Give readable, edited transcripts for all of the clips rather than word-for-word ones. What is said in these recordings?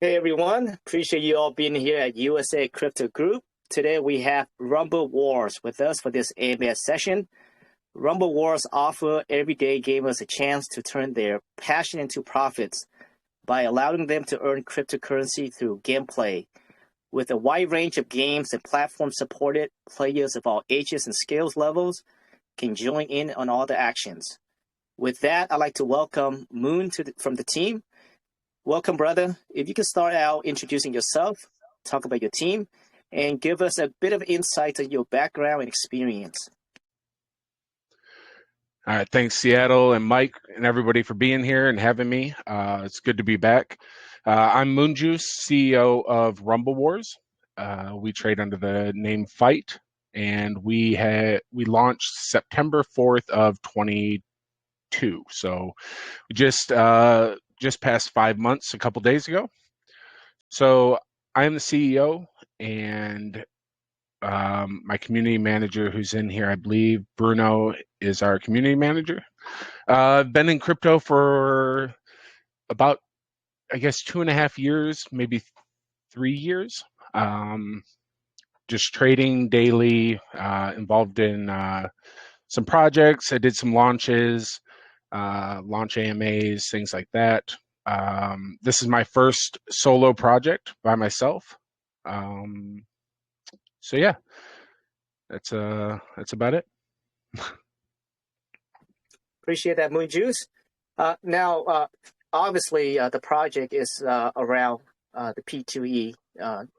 Hey everyone, appreciate you all being here at USA Crypto Group. Today we have Rumble Wars with us for this AMA session. Rumble Wars offer everyday gamers a chance to turn their passion into profits by allowing them to earn cryptocurrency through gameplay. With a wide range of games and platforms supported, players of all ages and skills levels can join in on all the actions. With that, I'd like to welcome Moon from the team. Welcome, brother. If you could start out introducing yourself, talk about your team, and give us a bit of insight on your background and experience. All right, thanks Seattle and Mike and everybody for being here and having me. It's good to be back. I'm Moonjuice, CEO of RumbleWars. We trade under the name Fight, and we launched September 4th of 22. So we just passed 5 months a couple days ago. So I am the CEO, and my community manager who's in here, I believe Bruno, is our community manager. I've been in crypto for about, I guess, 2.5 years, maybe 3 years. Just trading daily, involved in some projects. I did some launches, launch AMAs, things like that. This is my first solo project by myself. So yeah, that's about it. Appreciate that, Moon Juice. Now, obviously, the project is around the P2E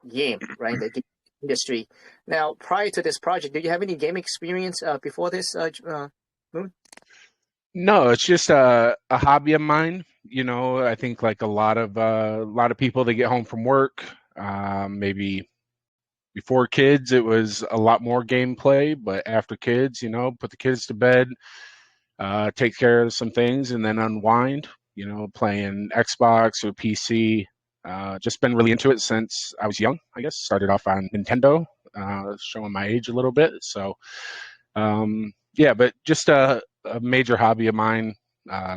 game, right? The game industry. Now, prior to this project, did you have any game experience before this, Moon? No, it's just a hobby of mine. You know, I think like a lot of people, they get home from work, maybe before kids, it was a lot more gameplay, but after kids, you know, put the kids to bed, take care of some things, and then unwind, you know, playing Xbox or PC. Just been really into it since I was young, I guess. Started off on Nintendo, showing my age a little bit. So, yeah, but just a major hobby of mine,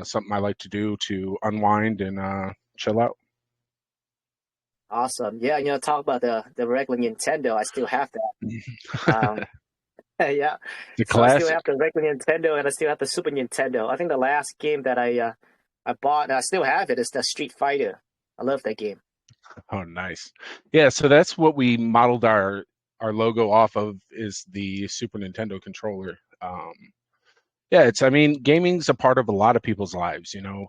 something I like to do to unwind and chill out. Awesome. Yeah, talk about the regular Nintendo. I still have that. Yeah. The So I still classic. have the regular Nintendo and I still have the Super Nintendo. I think the last game that I bought and I still have it is the Street Fighter. I love that game. Oh, nice. Yeah, so that's what we modeled our logo off of, is the Super Nintendo controller. Yeah, I mean, gaming's a part of a lot of people's lives, you know.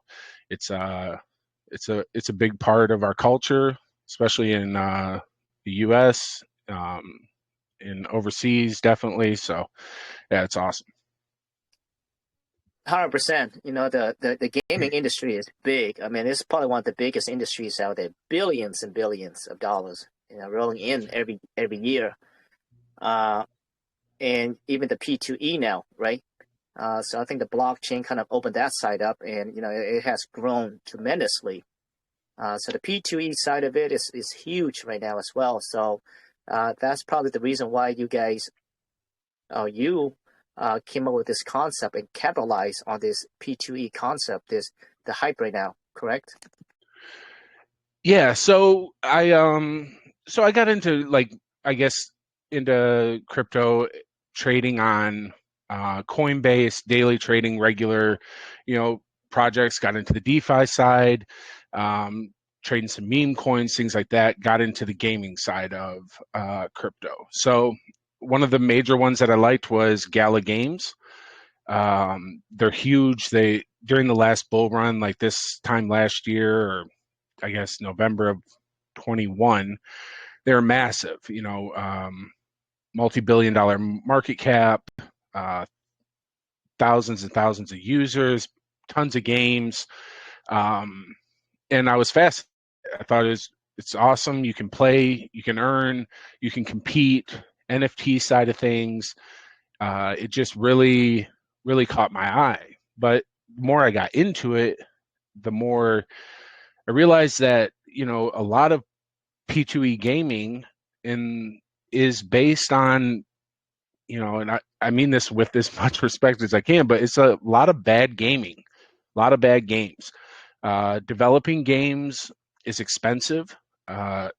It's it's a big part of our culture, especially in the US, in overseas, definitely. So yeah, it's awesome. 100%. The gaming industry is big. I mean, it's probably one of the biggest industries out there. Billions and billions of dollars, rolling in every year. And even the P2E now, right? So I think the blockchain kind of opened that side up, and it has grown tremendously. So the P2E side of it is huge right now as well. So that's probably the reason why you guys, came up with this concept and capitalize on this P2E concept, the hype right now, correct? Yeah, so I got into, like, I guess, into crypto trading on Coinbase, daily trading, regular, projects. Got into the DeFi side, trading some meme coins, things like that. Got into the gaming side of crypto. So one of the major ones that I liked was Gala Games. They're huge. They, during the last bull run, like this time last year, or I guess November of 21, they're massive. Multi-billion-dollar market cap, thousands and thousands of users, tons of games, and I was fascinated. I thought it's awesome. You can play, you can earn, you can compete. NFT side of things, it just really, really caught my eye. But the more I got into it, the more I realized that a lot of P2E gaming is based on, and I mean this with as much respect as I can, but it's a lot of bad gaming, a lot of bad games. Developing games is expensive.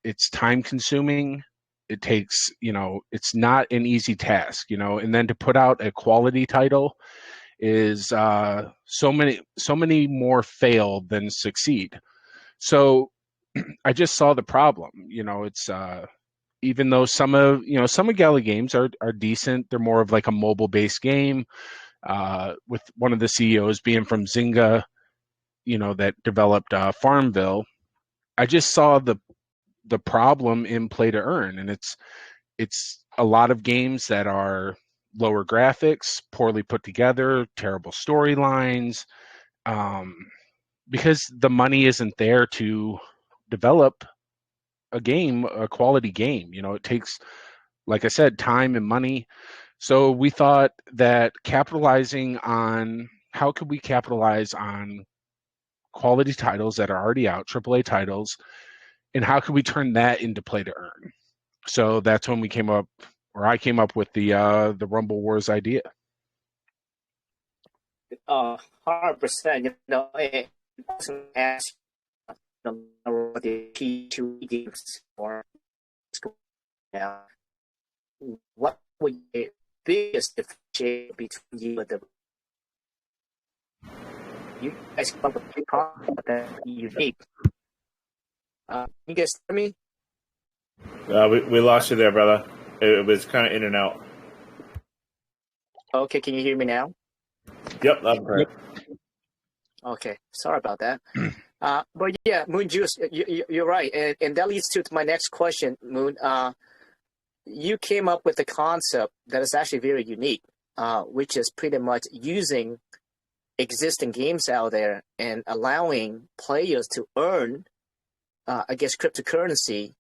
It's time consuming. It takes, it's not an easy task, and then to put out a quality title is so many more fail than succeed. So I just saw the problem. It's even though some of Gala games are decent, they're more of like a mobile based game. With one of the CEOs being from Zynga, that developed Farmville. I just saw the problem in play to earn, and it's a lot of games that are lower graphics, poorly put together, terrible storylines, because the money isn't there to develop a quality game. It takes, like I said, time and money. So we thought that how could we capitalize on quality titles that are already out, AAA titles, and how could we turn that into play to earn? So that's when I came up with the Rumble Wars idea. 100%. I was going to ask the P2 games or now, what would be the biggest differentiator between you and you guys come up with a product that unique? You guys hear me? We lost you there, brother. It was kind of in and out. Okay, can you hear me now? Yep, that's correct. Okay, sorry about that. But yeah, Moon Juice, you're right, and that leads to my next question, Moon. You came up with a concept that is actually very unique, which is pretty much using existing games out there and allowing players to earn, cryptocurrency,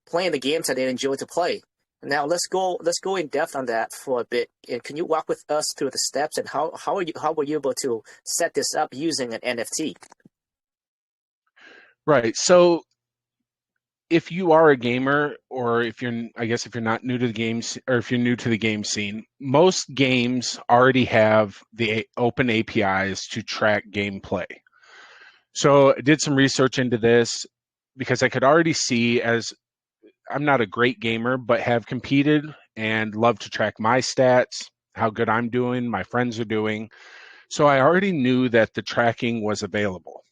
playing the games that they enjoy to play. Now let's go in depth on that for a bit. And can you walk with us through the steps and how were you able to set this up using an NFT? Right. So if you are a gamer, or if you're not new to the games, or if you're new to the game scene, most games already have the open APIs to track gameplay. So I did some research into this because I could already see, as I'm not a great gamer, but have competed and love to track my stats, how good I'm doing, my friends are doing. So I already knew that the tracking was available.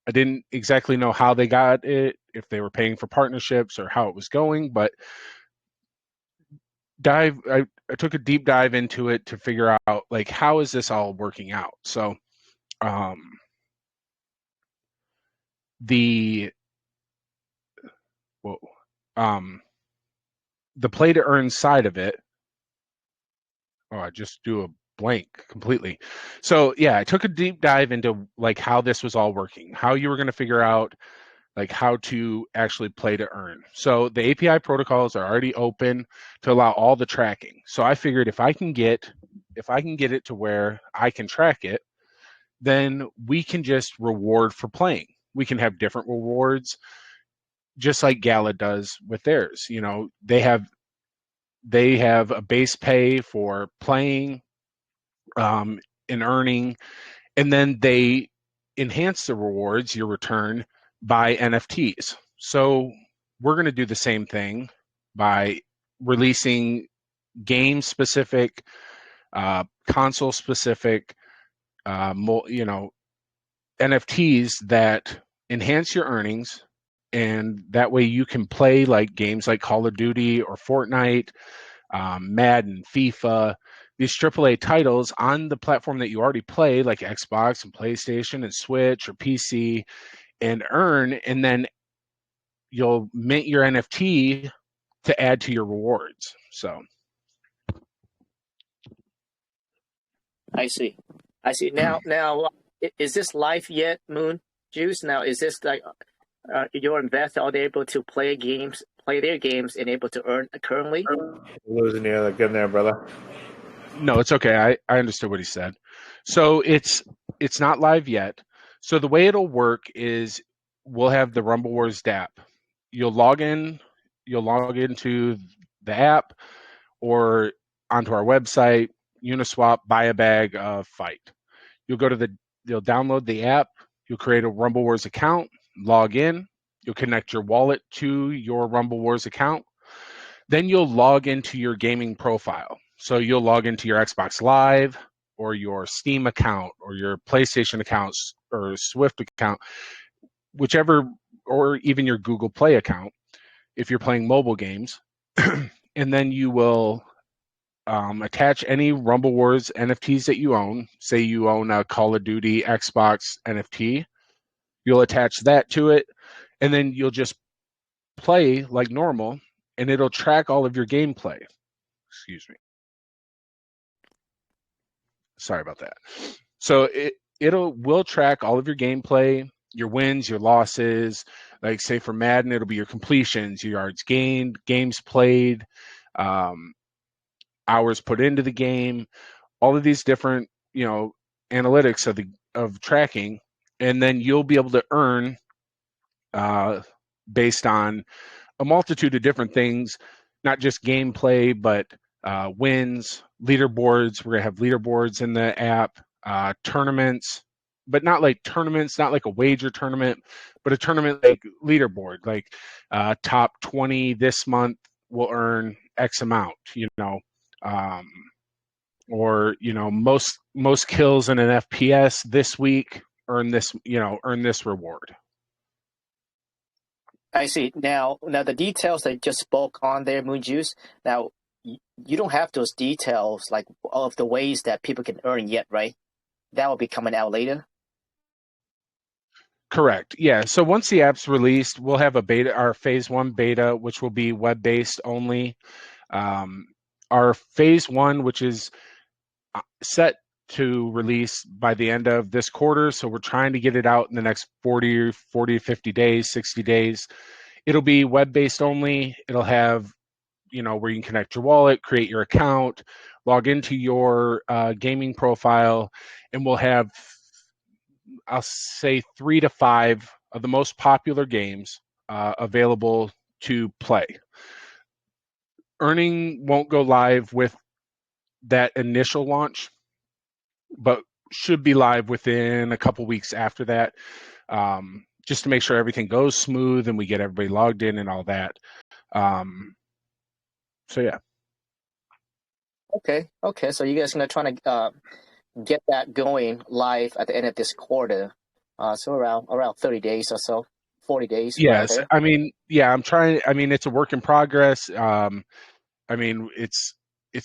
I didn't exactly know how they got it, if they were paying for partnerships or how it was going, but I took a deep dive into it to figure out, like, how is this all working out? So the play to earn side of it, I just do a blank completely. So yeah, I took a deep dive into like how this was all working, how you were going to figure out like how to actually play to earn. So the API protocols are already open to allow all the tracking. So I figured if I can get it to where I can track it, then we can just reward for playing. We can have different rewards, just like Gala does with theirs. They have a base pay for playing, and earning, and then they enhance the rewards, your return, by NFTs. So we're going to do the same thing by releasing game specific, console specific, NFTs that enhance your earnings, and that way you can play like games like Call of Duty or Fortnite, Madden, FIFA, these AAA titles on the platform that you already play, like Xbox and PlayStation and Switch or PC, and earn, and then you'll mint your NFT to add to your rewards. So I see. Now, is this live yet, Moon Juice? Now, is this like your investors, are they able to play their games, and able to earn currently? Losing you again there, brother. No, it's okay. I understood what he said. So it's not live yet. So the way it'll work is we'll have the Rumble Wars Dapp. You'll log into the app or onto our website, Uniswap, buy a bag of Fight. You'll download the app, you'll create a Rumble Wars account, log in, You'll connect your wallet to your RumbleWars account. Then you'll log into your gaming profile. So you'll log into your Xbox Live or your Steam account or your PlayStation accounts or Swift account, whichever, or even your Google Play account if you're playing mobile games. And then you will attach any RumbleWars NFTs that you own. Say you own a Call of Duty Xbox NFT. You'll attach that to it, and then you'll just play like normal, and it'll track all of your gameplay. Excuse me. Sorry about that. So will track all of your gameplay, your wins, your losses. Like say for Madden, it'll be your completions, your yards gained, games played, hours put into the game, all of these different, analytics of tracking, and then you'll be able to earn based on a multitude of different things, not just gameplay, but wins, leaderboards. We're gonna have leaderboards in the app, tournaments, but not like tournaments, not like a wager tournament, but a tournament like leaderboard, like top 20 this month will earn X amount, or most kills in an FPS this week earn this reward. I see. Now the details that you just spoke on there, Moon Juice. Now, you don't have those details like of the ways that people can earn yet, right? That will be coming out later. Correct. Yeah. So once the app's released, we'll have a beta, our phase 1 beta, which will be web-based only. Our phase 1, which is set to release by the end of this quarter. So we're trying to get it out in the next 40 to 50 days, 60 days. It'll be web-based only. It'll have, where you can connect your wallet, create your account, log into your gaming profile, and we'll have, I'll say 3 to 5 of the most popular games available to play. Earning won't go live with that initial launch, but should be live within a couple weeks after that, just to make sure everything goes smooth and we get everybody logged in and all that. So yeah. Okay. So you guys are gonna try to get that going live at the end of this quarter. So around 30 days or so, 40 days. Yes, I mean, yeah, I'm trying. I mean, it's a work in progress. I mean, it's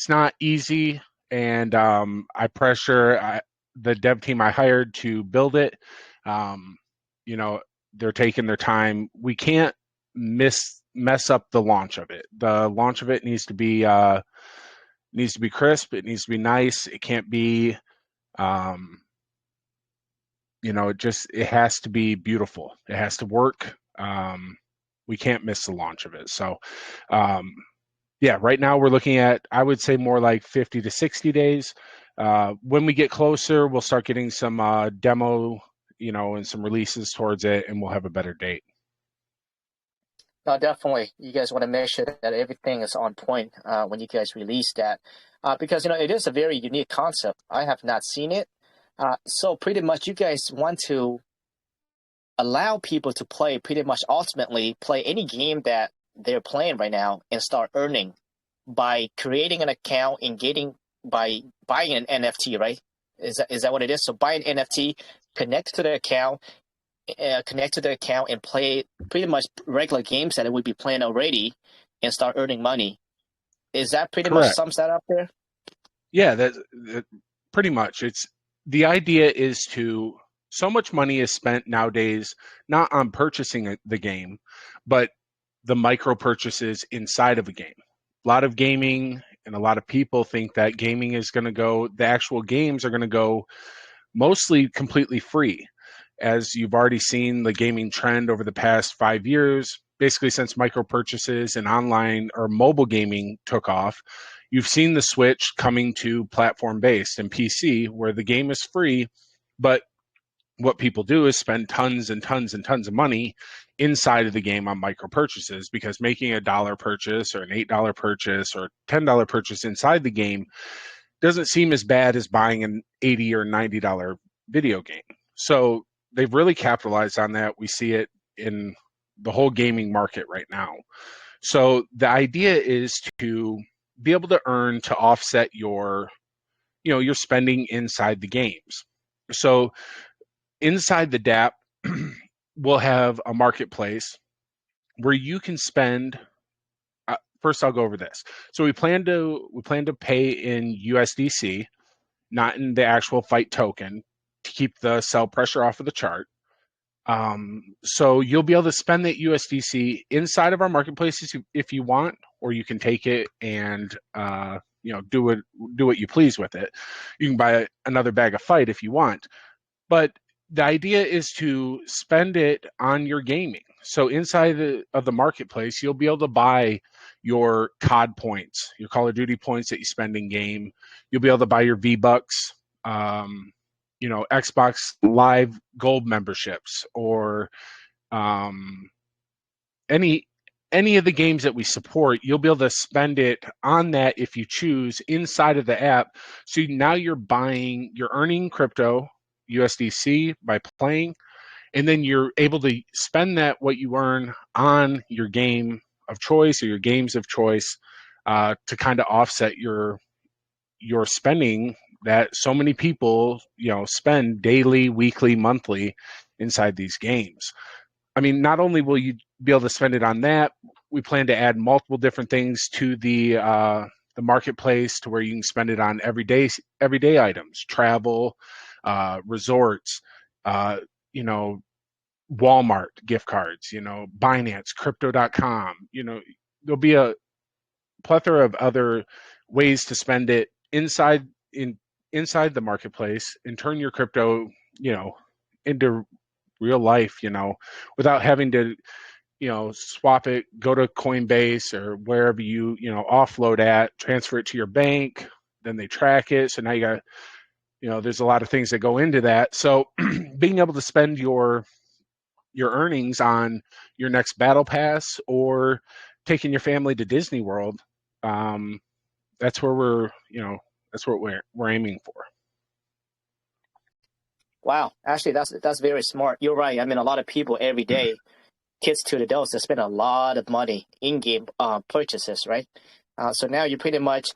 not easy, and I pressure the dev team I hired to build it. They're taking their time. We can't mess up the launch of it. The launch of it needs to be crisp. It needs to be nice. It can't be, it has to be beautiful. It has to work. We can't miss the launch of it. So, yeah, right now we're looking at, I would say more like 50 to 60 days. When we get closer, we'll start getting some demo, and some releases towards it, and we'll have a better date. No, definitely. You guys want to make sure that everything is on point when you guys release that, because it is a very unique concept. I have not seen it, so pretty much you guys want to allow people to play, pretty much ultimately play any game that they're playing right now and start earning by creating an account and by buying an NFT, right? Is that what it is? So buy an NFT, connect to the account. And play pretty much regular games that it would be playing already and start earning money. Is that pretty Correct. much sums that up there? Yeah, that pretty much. The idea is so much money is spent nowadays, not on purchasing the game, but the micro purchases inside of a game. A lot of gaming and a lot of people think that gaming is going to go, the actual games are going to go mostly completely free. As you've already seen the gaming trend over the past 5 years, basically since micro purchases and online or mobile gaming took off, you've seen the switch coming to platform-based and PC, where the game is free, but what people do is spend tons and tons and tons of money inside of the game on micro purchases, because making a $1 purchase or an $8 purchase or $10 purchase inside the game doesn't seem as bad as buying an $80 or $90 video game. So they've really capitalized on that. We see it in the whole gaming market right now. So the idea is to be able to earn to offset your spending inside the games. So inside the DApp, we'll have a marketplace where you can spend. First, I'll go over this. So we plan to pay in USDC, not in the actual fight token, to keep the sell pressure off of the chart. So you'll be able to spend that USDC inside of our marketplaces if you want, or you can take it and do what you please with it. You can buy another bag of fight if you want, but the idea is to spend it on your gaming. So inside of the marketplace, you'll be able to buy your COD points, your Call of Duty points that you spend in game. You'll be able to buy your V-Bucks, Xbox Live Gold memberships, or any of the games that we support. You'll be able to spend it on that if you choose inside of the app. So now you're earning crypto USDC by playing, and then you're able to spend what you earn on your game of choice or your games of choice to kind of offset your spending that so many people spend daily, weekly, monthly inside these games. I mean, not only will you be able to spend it on that, we plan to add multiple different things to the marketplace to where you can spend it on everyday items, travel, resorts, Walmart gift cards, Binance, Crypto.com. There'll be a plethora of other ways to spend it inside the marketplace and turn your crypto, into real life, without having to, swap it, go to Coinbase or wherever you offload at, transfer it to your bank, then they track it. So now you got, there's a lot of things that go into that. So being able to spend your earnings on your next battle pass or taking your family to Disney World, that's where that's what we're aiming for. Wow, actually, that's very smart. You're right. I mean, a lot of people every day, kids to adults, they spend a lot of money in-game purchases, right? So now you pretty much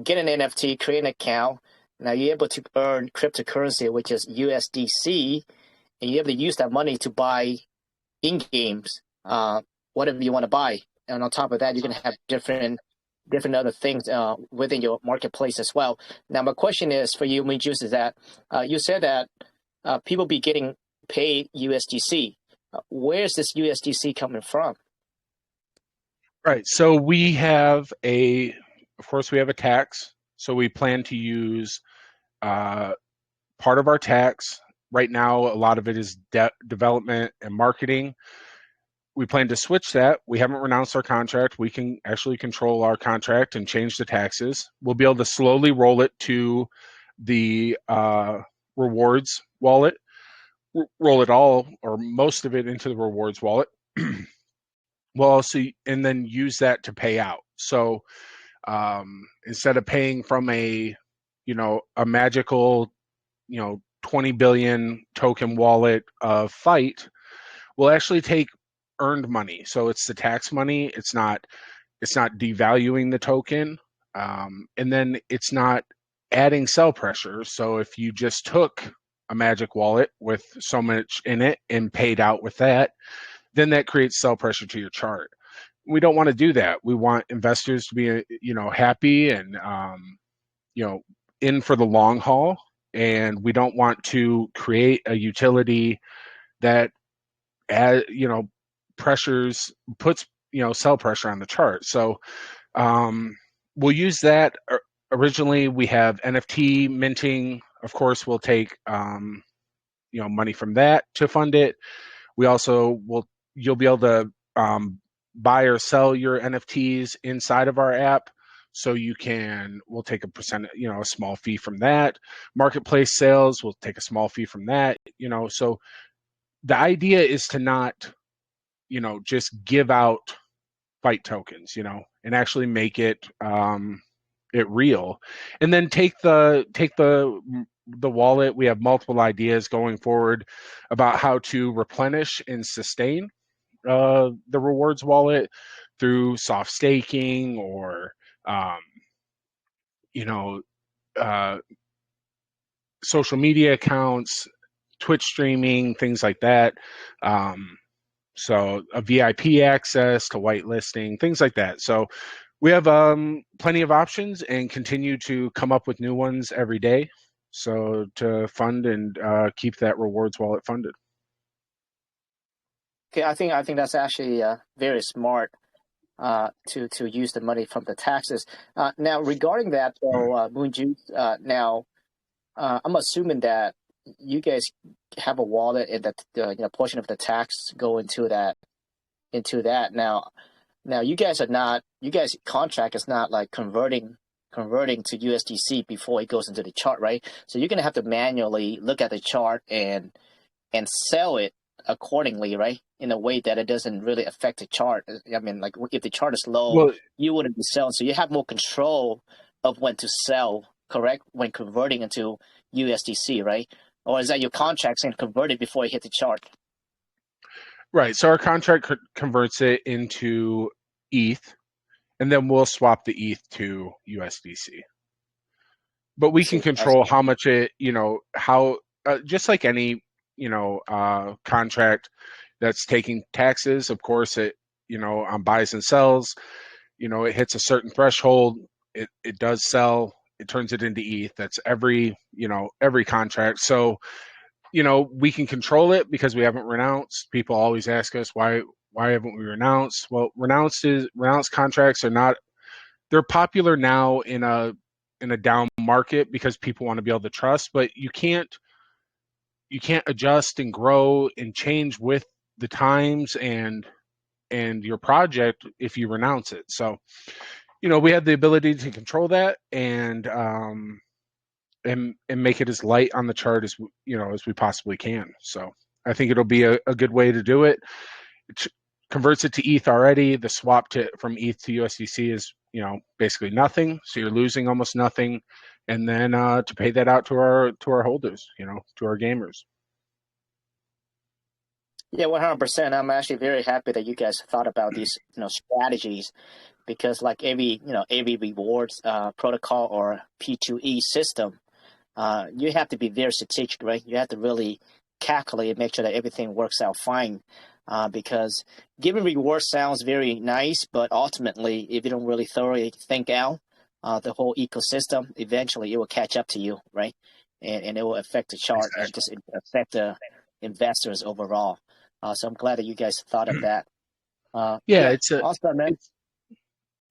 get an NFT, create an account. Now you're able to earn cryptocurrency, which is USDC, and you're able to use that money to buy in-games, whatever you want to buy. And on top of that, you can have different other things within your marketplace as well. Now, my question is for you, Minjuice, is that you said that people be getting paid USDC. Where's this USDC coming from? Right. So we have of course, we have a tax. So we plan to use part of our tax. Right now, a lot of it is development and marketing. We plan to switch that. We haven't renounced our contract. We can actually control our contract and change the taxes. We'll be able to slowly roll it to the rewards wallet, roll it all or most of it into the rewards wallet. We'll also, and then use that to pay out. So instead of paying from a magical, 20 billion token wallet of fight, we'll actually take earned money. So it's the tax money. It's not devaluing the token. And then it's not adding sell pressure. So if you just took a magic wallet with so much in it and paid out with that, then that creates sell pressure to your chart. We don't want to do that. We want investors to be, happy and, in for the long haul. And we don't want to create a utility that, puts sell pressure on the chart. So we'll use that. Originally, we have NFT minting. Of course, we'll take money from that to fund it. We also you'll be able to buy or sell your NFTs inside of our app. So we'll take a percent, a small fee from that. Marketplace sales, we'll take a small fee from that. So the idea is to not, just give out fight tokens, and actually make it real. And then take the wallet. We have multiple ideas going forward about how to replenish and sustain the rewards wallet through soft staking or you know, social media accounts, Twitch streaming, things like that. So a VIP access to whitelisting, things like that. So we have plenty of options and continue to come up with new ones every day. So to fund and keep that rewards wallet funded. Okay, I think that's actually very smart to use the money from the taxes. Now, regarding that, though, Moonjuice, now I'm assuming that you guys have a wallet and that the portion of the tax go into that. Now you guys contract is not like converting to USDC before it goes into the chart, right? So you're gonna have to manually look at the chart and sell it accordingly, right? In a way that it doesn't really affect the chart. I mean, like if the chart is low, Well, you wouldn't be selling. So you have more control of when to sell, correct? When converting into USDC, right? Or is that your contract saying convert it before you hit the chart? right. So our contract converts it into ETH, and then we'll swap the ETH to USDC. But we can control how much it, how just like any, contract that's taking taxes. Of course, it, on buys and sells, it hits a certain threshold. It does sell. It turns it into ETH. That's every contract. So, we can control it because we haven't renounced. People always ask us why haven't we renounced? Well, renounced contracts are not. They're popular now in a down market because people want to be able to trust, but you can't adjust and grow and change with the times and your project if you renounce it. So, we have the ability to control that and make it as light on the chart as as we possibly can. So I think it'll be a good way to do it. It converts it to ETH already. The swap from ETH to USDC is basically nothing. So you're losing almost nothing, and then to pay that out to our holders, to our gamers. Yeah, 100%. I'm actually very happy that you guys thought about these strategies, because like every rewards protocol or P2E system, you have to be very strategic, right? You have to really calculate and make sure that everything works out fine. Because giving rewards sounds very nice, but ultimately, if you don't really thoroughly think out the whole ecosystem, eventually it will catch up to you, right? And it will affect the chart and just affect the investors overall. So I'm glad that you guys thought of that. It's awesome, man.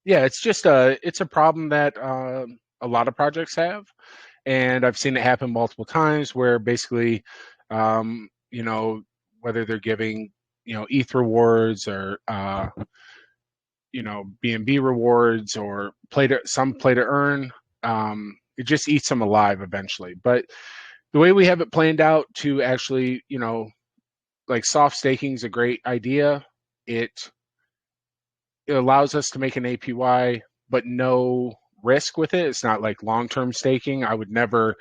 It's just it's a problem that a lot of projects have, and I've seen it happen multiple times where basically, whether they're giving ETH rewards or BNB rewards or play to earn, it just eats them alive eventually. But the way we have it planned out to actually, like soft staking is a great idea. It allows us to make an APY, but no risk with it. It's not like long-term staking. I would never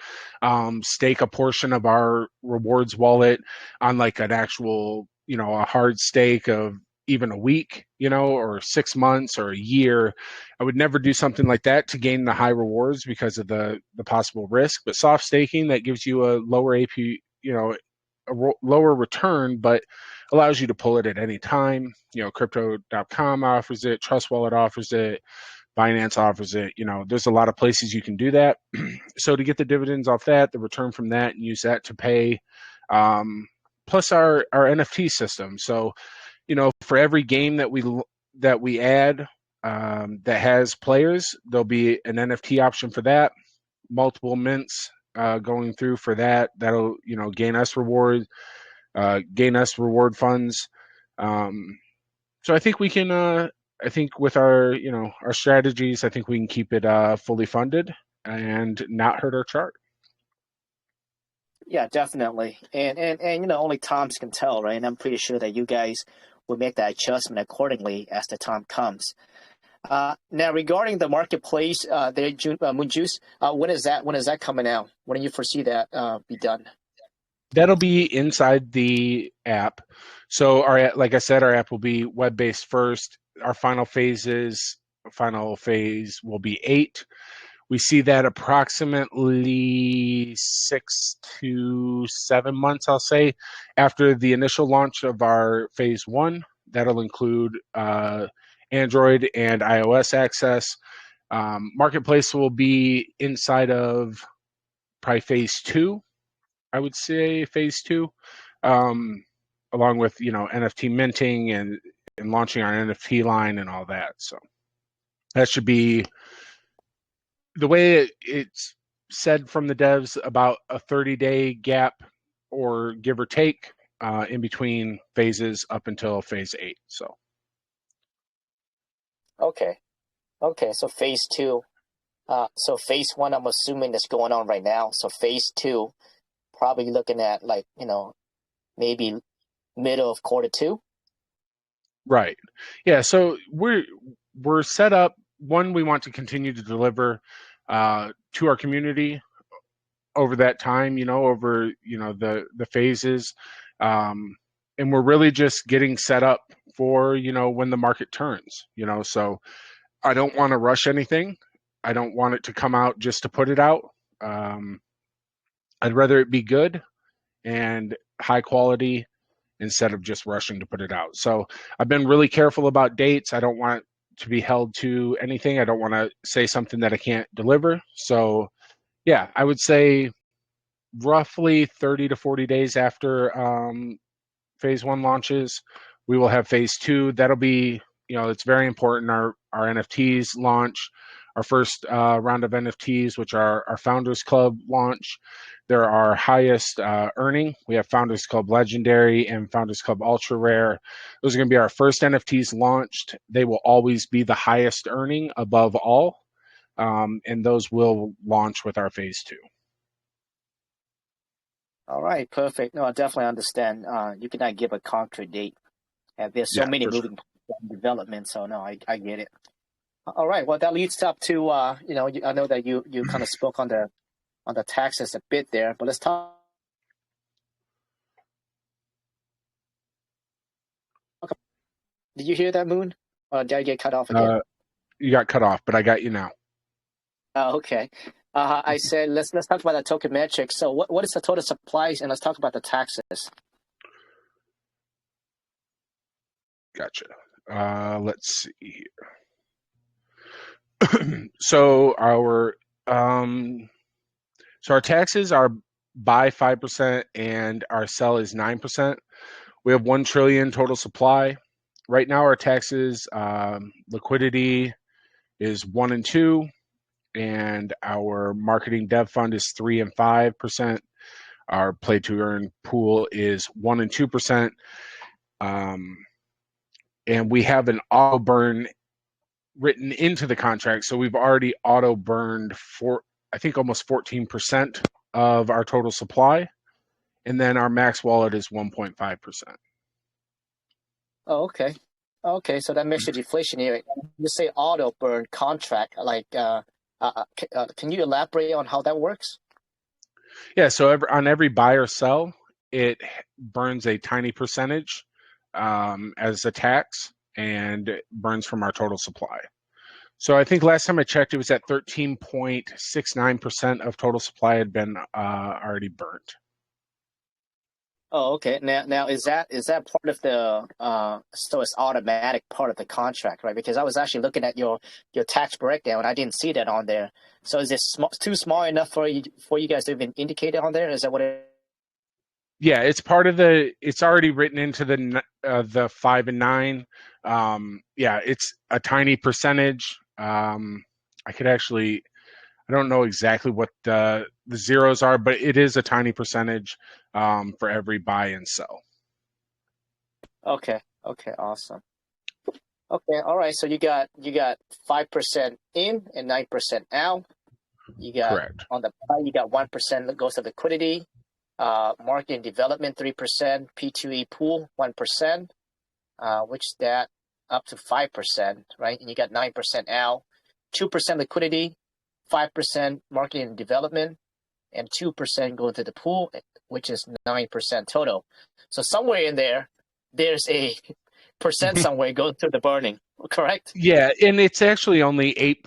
stake a portion of our rewards wallet on like an actual, a hard stake of even a week, or 6 months or a year. I would never do something like that to gain the high rewards because of the possible risk. But soft staking, that gives you a lower a lower return, but allows you to pull it at any time. Crypto.com offers it, Trust Wallet offers it, Binance offers it. There's a lot of places you can do that. So to get the dividends off that, the return from that, and use that to pay, plus our NFT system. So, for every game that we add that has players, there'll be an NFT option for that. Multiple mints going through for that. That'll gain us reward funds. So I think we can. I think with our our strategies, I think we can keep it fully funded and not hurt our chart. Yeah, definitely. And only times can tell, right? And I'm pretty sure that you guys will make that adjustment accordingly as the time comes. Now, regarding the marketplace, Moonjuice, when is that coming out? When do you foresee that be done? That'll be inside the app. So like I said, our app will be web-based first. Our final phase will be 8. We see that approximately 6 to 7 months, I'll say, after the initial launch of our phase 1. That'll include Android and iOS access. Marketplace will be inside of probably phase 2. I would say phase 2, along with NFT minting and launching our NFT line and all that. So that should be the way it's said from the devs, about a 30-day gap, or give or take, in between phases up until phase 8. So Okay. So phase 2. So phase 1, I'm assuming that's going on right now. So phase 2, probably looking at maybe middle of quarter 2. Right. Yeah. So we're set up. One, we want to continue to deliver to our community over that time. Over the phases, and we're really just getting set up for when the market turns. So I don't want to rush anything. I don't want it to come out just to put it out. I'd rather it be good and high quality instead of just rushing to put it out. So I've been really careful about dates. I don't want to be held to anything. I don't want to say something that I can't deliver. So yeah, I would say roughly 30 to 40 days after phase 1 launches, we will have phase 2. That'll be, it's very important. Our NFTs launch, our first round of NFTs, which are our Founders Club launch. They're our highest earning. We have Founders Club Legendary and Founders Club Ultra Rare. Those are going to be our first NFTs launched. They will always be the highest earning above all, and those will launch with our phase 2. All right, perfect. No, I definitely understand. You cannot give a concrete date. There's so many moving development, so no, I get it. All right, well, that leads up to I know that you kind of spoke on the taxes a bit there, but let's talk. Did you hear that, Moon? Or did I get cut off again? You got cut off, but I got you now. Okay. I said let's talk about the token metrics. So what is the total supplies, and let's talk about the taxes. Gotcha. Let's see here. So our taxes are buy 5% and our sell is 9%. We have 1 trillion total supply. Right now our taxes liquidity is 1 and 2, and our marketing dev fund is 3 and 5%. Our play to earn pool is 1 and 2%. And we have an auto burn written into the contract. So we've already auto burned I think almost 14% of our total supply. And then our max wallet is 1.5%. Oh, okay. Okay, so that makes it deflationary. You say auto burn contract, can you elaborate on how that works? Yeah, so on every buy or sell, it burns a tiny percentage as a tax, and it burns from our total supply. So I think last time I checked, it was at 13.69% of total supply had been already burnt. Oh, okay. Now is that part of the so it's automatic part of the contract, right? Because I was actually looking at your tax breakdown and I didn't see that on there. So is this too small enough for you guys to even indicate it on there? Is that what it? Yeah, it's part of it's already written into the 5 and 9. Yeah, it's a tiny percentage. I don't know exactly what the zeros are, but it is a tiny percentage for every buy and sell. Okay, awesome. Okay, all right. So you got 5% in and 9% out. You got Correct. On the buy, you got 1% that goes to liquidity. Marketing development 3%, P2E pool 1%, which that up to 5%, right? And you got 9% out, 2% liquidity, 5% marketing and development, and 2% going to the pool. which is 9% total. So somewhere in there, there's a percent somewhere goes to the burning, correct? Yeah, and it's actually only 8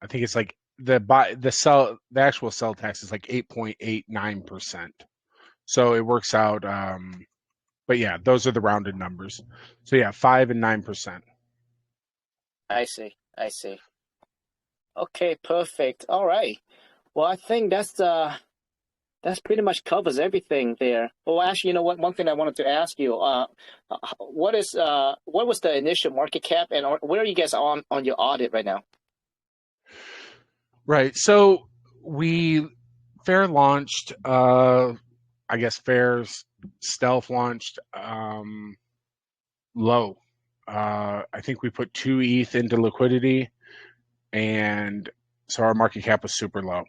I think it's like the actual sell tax is like 8.89%. So it works out. But yeah, those are the rounded numbers. So yeah, 5 and 9%. I see. Okay, perfect. All right. Well, I think that's pretty much covers everything there. Well, actually, you know what? One thing I wanted to ask you, what was the initial market cap, and where are you guys on your audit right now? Right. So Fair launched, I guess Fair's stealth launched low. I think we put 2 ETH into liquidity, and so our market cap was super low.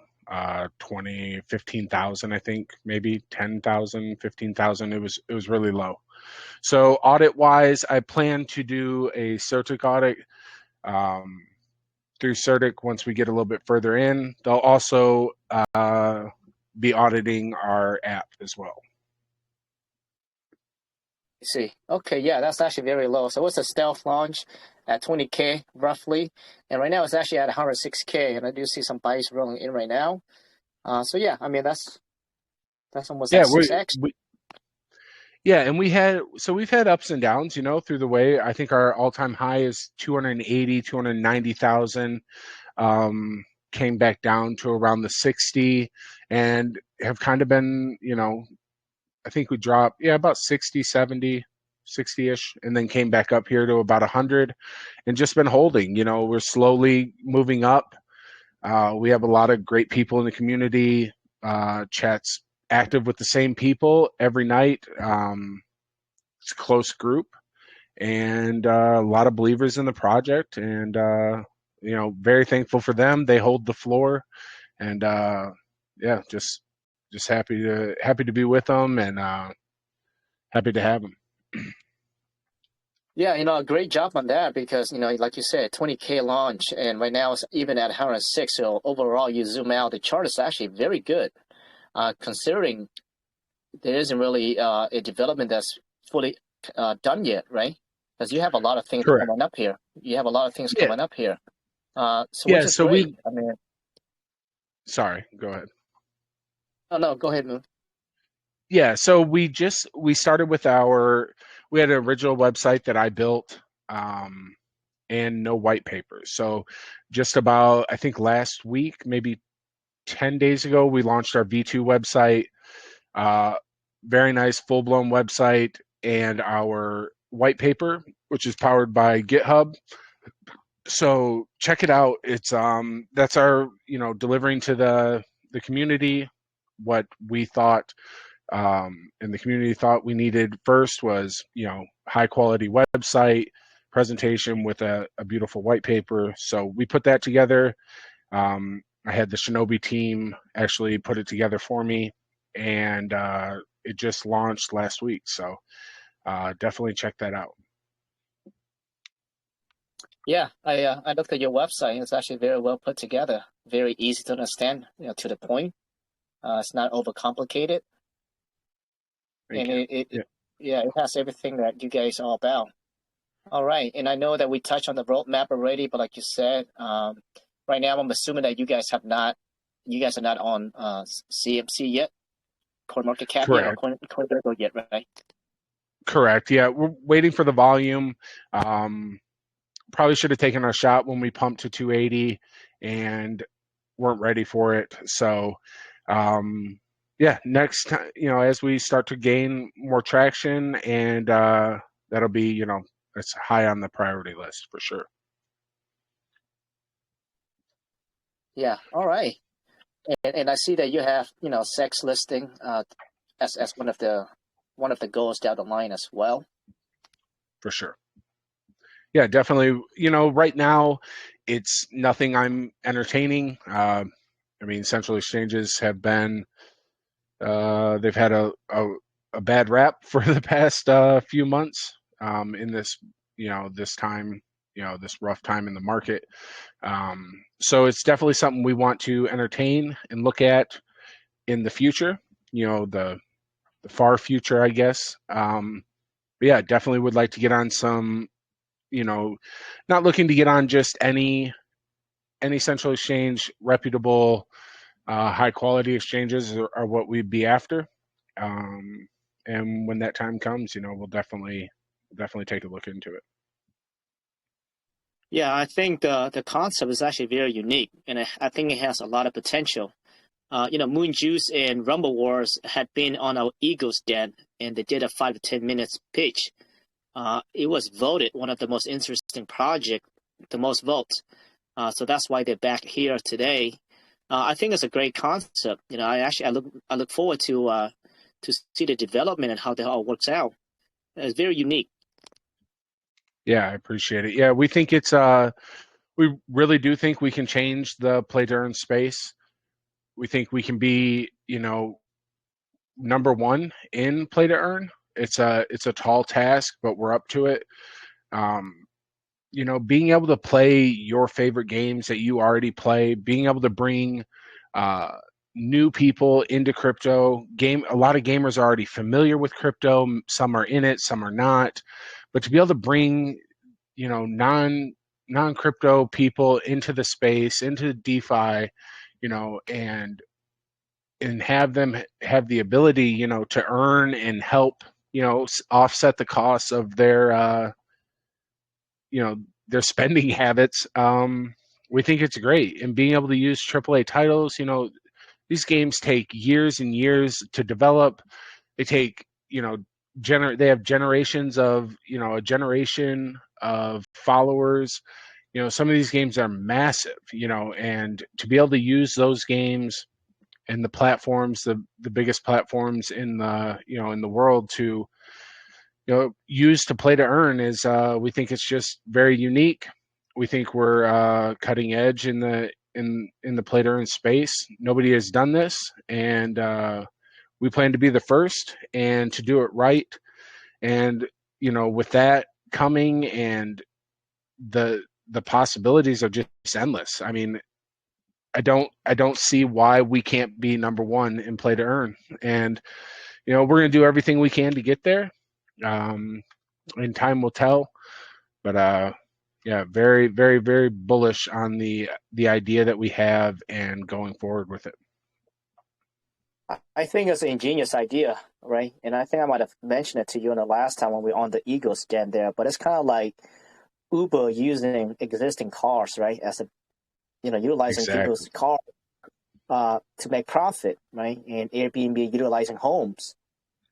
15,000, I think, maybe 10,000, 15,000. It was really low. So audit wise, I plan to do a CertiK audit through CertiK once we get a little bit further in. They'll also be auditing our app as well. I see. Okay, yeah, that's actually very low. So it's a stealth launch at 20K roughly, and right now it's actually at 106K, and I do see some buys rolling in right now. So yeah, I mean that's almost like 6x. Yeah, and we've had ups and downs, through the way. I think our all-time high is 290,000. Came back down to around the 60, and have kind of been, I think we dropped, about 60, 70, 60-ish, and then came back up here to about 100, and just been holding. We're slowly moving up. We have a lot of great people in the community. Chats active with the same people every night. It's a close group, and a lot of believers in the project, and very thankful for them. They hold the floor, and just happy to be with them, and happy to have them. Yeah, a great job on that because, like you said, 20K launch, and right now it's even at 106. So overall, you zoom out, the chart is actually very good, considering there isn't really a development that's fully done yet, right? Because you have a lot of things Correct. coming up here. Coming up here. So yeah, which is so great. I mean, sorry, go ahead. Oh, no, go ahead, Moon. Yeah, so we started with we had an original website that I built, and no white paper. So just about, I think last week, maybe 10 days ago, we launched our V2 website. Very nice, full-blown website, and our white paper, which is powered by GitHub. So check it out. It's that's our, delivering to the community what we thought, and the community thought we needed first was, high quality website presentation with a beautiful white paper. So we put that together. I had the Shinobi team actually put it together for me, and it just launched last week. So definitely check that out. Yeah, I looked at your website. It's actually very well put together, very easy to understand, to the point. It's not overcomplicated. It has everything that you guys are all about. All right, and I know that we touched on the roadmap already, but like you said, right now I'm assuming that you guys are not on CMC yet, Coin Market Cap yet, or Coin yet, right? Correct. Yeah, we're waiting for the volume. Probably should have taken our shot when we pumped to 280 and weren't ready for it. So, next time, as we start to gain more traction, and that'll be, it's high on the priority list for sure. Yeah. All right. And I see that you have, sex listing as one of the goals down the line as well. For sure. Yeah, definitely. Right now it's nothing I'm entertaining. Central exchanges have been, they've had a bad rap for the past few months in this, this time, this rough time in the market. So it's definitely something we want to entertain and look at. in the future, the far future, I guess. But yeah, definitely would like to get on some, not looking to get on just any central exchange, reputable, high quality exchanges are what we'd be after. And when that time comes, we'll definitely take a look into it. Yeah, I think the concept is actually very unique, and I think it has a lot of potential. Moon Juice and Rumble Wars had been on our Eagles Den, and they did a 5 to 10 minutes pitch. It was voted one of the most interesting project, the most votes. So that's why they're back here today. I think it's a great concept. I look forward to see the development and how that all works out. It's very unique. Yeah, I appreciate it. Yeah, we think it's we really do think we can change the play to earn space. We think we can be, number one in play to earn. It's a tall task, but we're up to it. Being able to play your favorite games that you already play, being able to bring new people into crypto. A lot of gamers are already familiar with crypto. Some are in it, some are not. But to be able to bring, non-crypto people into the space, into DeFi, and have them have the ability, to earn and help, offset the costs of their their spending habits. We think it's great. And being able to use AAA titles, these games take years and years to develop. They take, they have generations of, a generation of followers. Some of these games are massive, and to be able to use those games and the platforms, the biggest platforms in the, in the world to, use to play to earn is, we think it's just very unique. We think we're cutting edge in the play to earn space. Nobody has done this, and we plan to be the first and to do it right. And with that coming, and the possibilities are just endless. I mean, I don't see why we can't be number one in play to earn. And we're going to do everything we can to get there. And time will tell. But yeah, very, very, very bullish on the idea that we have and going forward with it. I think it's an ingenious idea, right? And I think I might have mentioned it to you in the last time when we were on the Eagles Den there. But it's kind of like Uber using existing cars, right? As a utilizing Exactly. people's cars to make profit, right? And Airbnb utilizing homes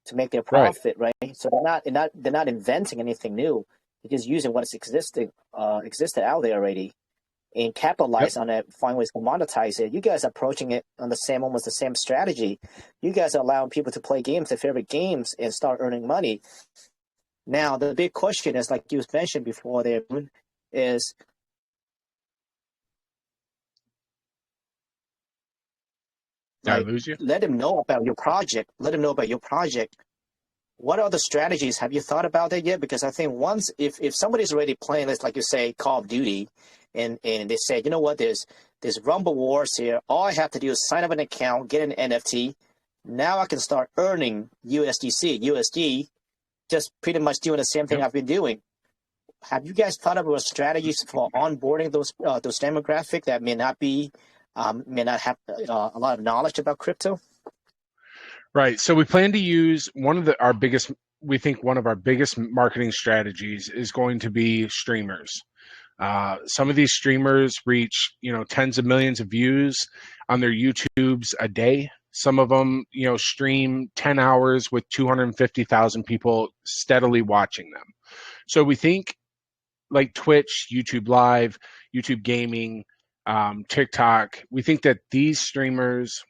to make their profit, right? So they're not inventing anything new. They're just using what is existed out there already, and capitalize on it, find ways to monetize it. You guys are approaching it on almost the same strategy. You guys are allowing people to play games, their favorite games, and start earning money. Now, the big question is, like you mentioned before there, is Did I lose you? Let them know about your project. What are the strategies? Have you thought about that yet? Because I think once, if somebody's already playing this, like you say, Call of Duty, and they say, you know what, there's Rumble Wars here. All I have to do is sign up an account, get an NFT. Now I can start earning USD, just pretty much doing the same thing I've been doing. Have you guys thought about strategies for onboarding those demographic that may not have a lot of knowledge about crypto? Right. So we plan to use one of our biggest marketing strategies is going to be streamers. Some of these streamers reach, tens of millions of views on their YouTubes a day. Some of them, stream 10 hours with 250,000 people steadily watching them. So we think like Twitch, YouTube Live, YouTube Gaming, TikTok, we think that these streamers,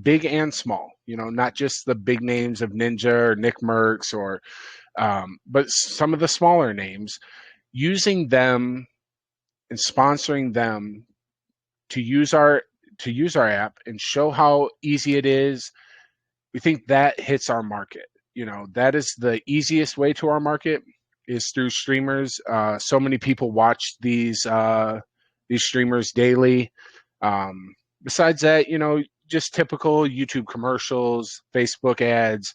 big and small, not just the big names of Ninja or Nick Merckx but some of the smaller names, using them and sponsoring them to use our app and show how easy it is. We think that hits our market. That is the easiest way to our market, is through streamers. So many people watch these streamers daily. Besides that, just typical YouTube commercials, Facebook ads,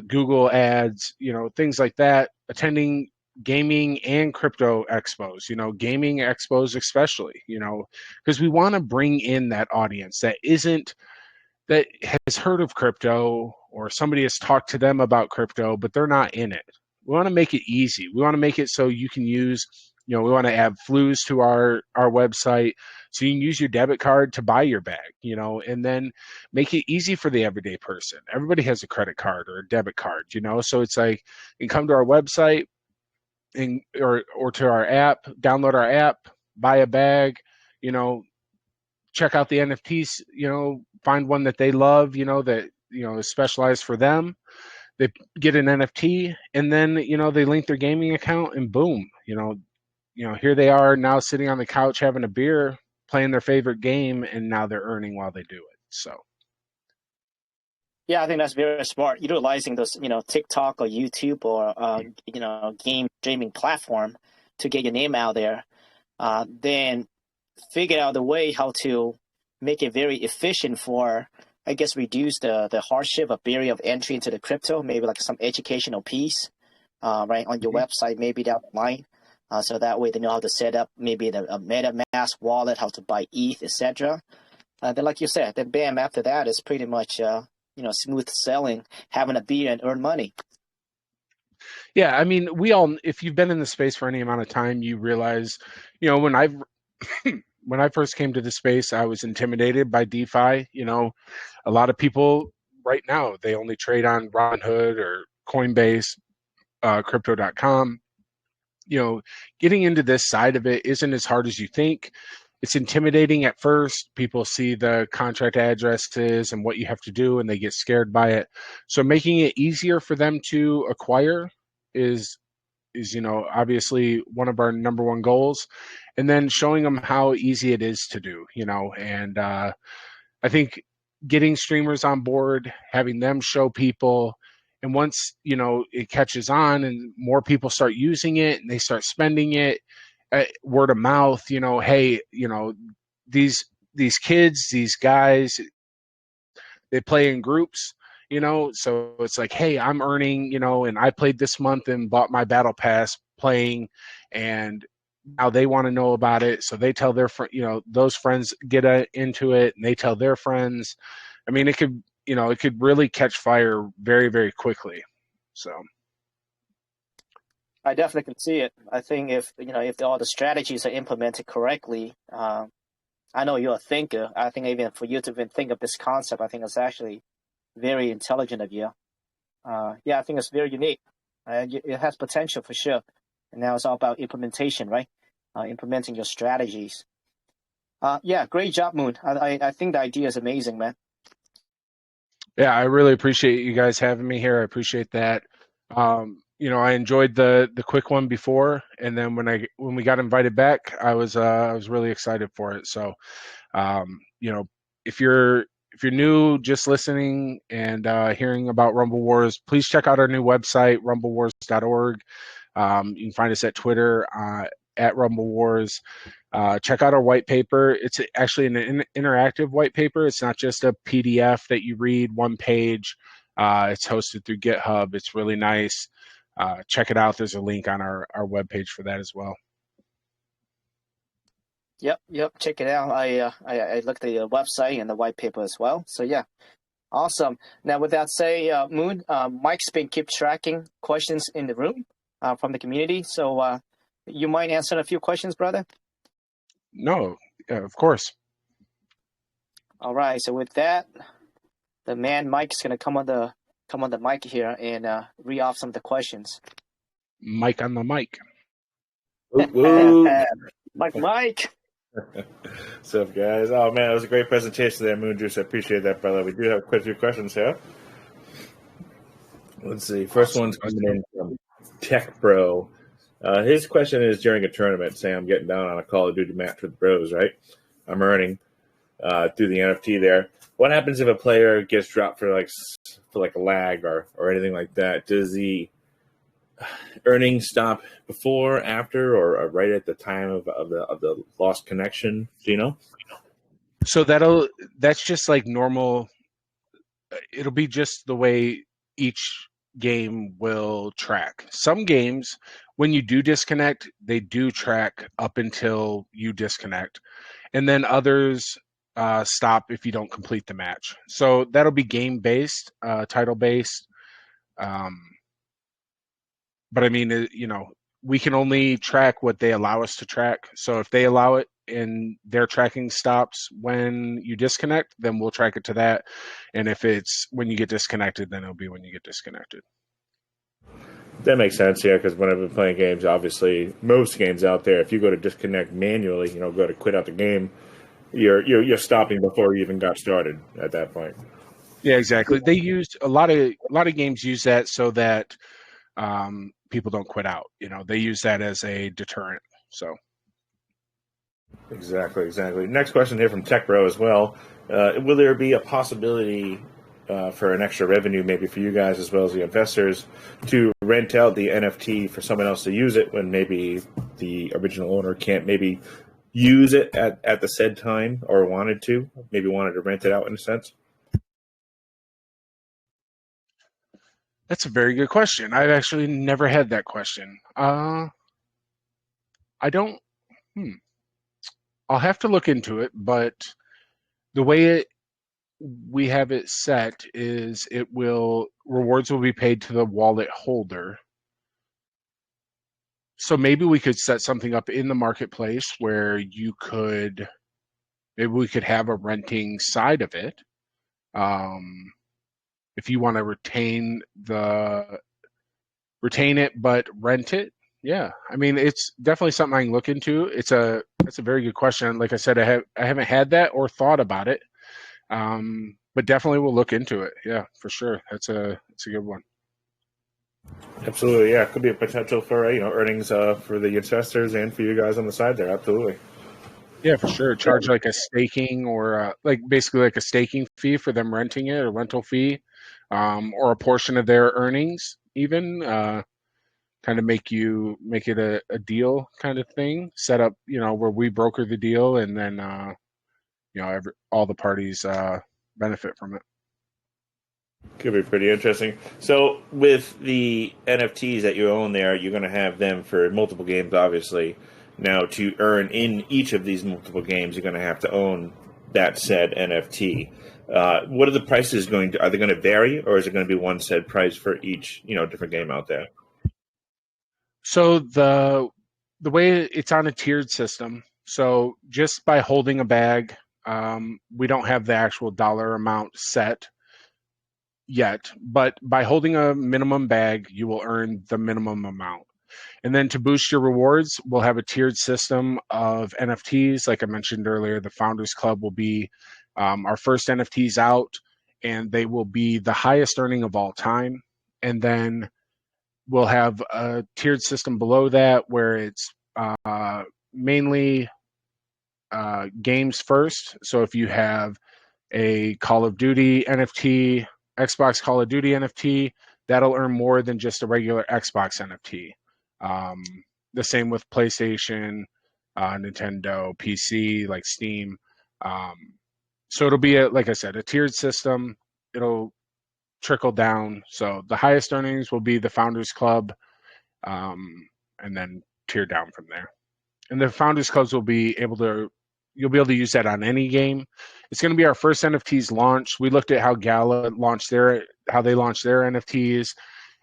Google ads, things like that, attending gaming and crypto expos, gaming expos especially, because we want to bring in that audience that has heard of crypto, or somebody has talked to them about crypto, but they're not in it. We want to make it easy. We want to make it so you can use, we want to add flues to our website so you can use your debit card to buy your bag, and then make it easy for the everyday person. Everybody has a credit card or a debit card, so it's like you can come to our website or to our app, download our app, buy a bag, check out the NFTs, find one that they love, that, is specialized for them. They get an NFT, and then, they link their gaming account, and boom, here they are now sitting on the couch having a beer, playing their favorite game, and now they're earning while they do it. So. Yeah, I think that's very smart. Utilizing those, TikTok or YouTube or, game streaming platform to get your name out there. Then figure out the way how to make it very efficient for, I guess, reduce the hardship of barrier of entry into the crypto, maybe like some educational piece, right, on your website, maybe down the line. So that way they know how to set up maybe a MetaMask wallet, how to buy ETH, etc. Then, like you said, then bam, after that is pretty much, smooth selling, having a beer and earn money. Yeah, I mean, if you've been in the space for any amount of time, you realize, when I first came to the space, I was intimidated by DeFi. A lot of people right now, they only trade on Robinhood or Coinbase, crypto.com. Getting into this side of it isn't as hard as you think. It's intimidating at first. People see the contract addresses and what you have to do, and they get scared by it. So making it easier for them to acquire is obviously one of our number one goals, and then showing them how easy it is to do, and I think getting streamers on board, having them show people, and once it catches on and more people start using it and they start spending it, word of mouth, hey, these kids, these guys, they play in groups, so it's like, hey, I'm earning, and I played this month and bought my battle pass playing, and now they want to know about it, so they tell their those friends get into it, and they tell their friends. I mean, it could really catch fire very, very quickly. So I definitely can see it. I think if all the strategies are implemented correctly, I know you're a thinker. I think even for you to even think of this concept, I think it's actually very intelligent of you. Yeah, I think it's very unique. It has potential for sure. And now it's all about implementation, right? Implementing your strategies. Yeah, great job, Moon. I think the idea is amazing, man. Yeah, I really appreciate you guys having me here. I appreciate that. I enjoyed the quick one before, and then when we got invited back, I was really excited for it. So, if you're new, just listening and hearing about Rumble Wars, please check out our new website, rumblewars.org. You can find us at Twitter at Rumble Wars. Check out our white paper. It's actually an interactive white paper. It's not just a PDF that you read one page. It's hosted through GitHub. It's really nice. Check it out. There's a link on our webpage for that as well. Yep. Check it out. I looked at the website and the white paper as well. So yeah, awesome. Now with that say, Moon, Mike's been keep tracking questions in the room from the community. So you might answer a few questions, brother? No, of course. All right. So with that, the man Mike's gonna come on the mic here and read off some of the questions. Mike on the mic. Mike. What's up, guys? Oh, man, it was a great presentation there, Moon Juice. I appreciate that, brother. We do have quite a few questions here. Let's see. First one's coming in from Tech Bro. His question is during a tournament, say I'm getting down on a Call of Duty match with bros, right? I'm earning through the NFT there. What happens if a player gets dropped for a lag or anything like that? Does the earnings stop before, after, or right at the time of the lost connection? Do you know? So that's just like normal. It'll be just the way each game will track. Some games, when you do disconnect, they do track up until you disconnect, and then others stop if you don't complete the match. So that'll be game based, title based. But I mean, we can only track what they allow us to track. So if they allow it and their tracking stops when you disconnect, then we'll track it to that. And if it's when you get disconnected, then it'll be when you get disconnected. That makes sense, yeah, because when I've been playing games, obviously, most games out there, if you go to disconnect manually, go to quit out the game, you're stopping before you even got started at that point. Yeah, exactly. They used a lot of games use that so that people don't quit out. They use that as a deterrent. So exactly. Next question here from Tech Bro as well. Will there be a possibility for an extra revenue, maybe for you guys as well as the investors, to rent out the NFT for someone else to use it when maybe the original owner can't maybe use it at the said time or wanted to rent it out in a sense? that's a very good question. I've actually never had that question. I don't. I'll have to look into it, but the way we have it set is rewards will be paid to the wallet holder. So maybe we could set something up in the marketplace where maybe we could have a renting side of it. If you want to retain it but rent it, yeah. I mean, it's definitely something I can look into. That's a very good question. Like I said, I haven't had that or thought about it. But definitely we'll look into it. Yeah, for sure. It's a good one. Absolutely, yeah. It could be a potential for earnings for the investors and for you guys on the side there. Absolutely. Yeah, for sure. Charge like a staking or basically like a staking fee for them renting it, a rental fee, or a portion of their earnings, even kind of make it a deal kind of thing. Set up, where we broker the deal, and then all the parties benefit from it. Could be pretty interesting. So, with the NFTs that you own there, you're going to have them for multiple games, obviously. Now, to earn in each of these multiple games, you're going to have to own that said NFT. What are the prices going to? Are they going to vary, or is it going to be one said price for each, different game out there? So the way it's on a tiered system. So just by holding a bag, we don't have the actual dollar amount set yet, but by holding a minimum bag, you will earn the minimum amount. And then to boost your rewards, we'll have a tiered system of NFTs. Like I mentioned earlier, the Founders Club will be our first NFTs out, and they will be the highest earning of all time. And then we'll have a tiered system below that where it's mainly games first. So if you have a Call of Duty NFT, Xbox Call of Duty NFT, that'll earn more than just a regular Xbox NFT. The same with PlayStation, Nintendo, PC, like Steam. So it'll be, like I said, a tiered system. It'll trickle down. So the highest earnings will be the Founders Club, and then tier down from there. And the Founders Clubs you'll be able to use that on any game. It's going to be our first NFTs launch. We looked at how Gala launched their NFTs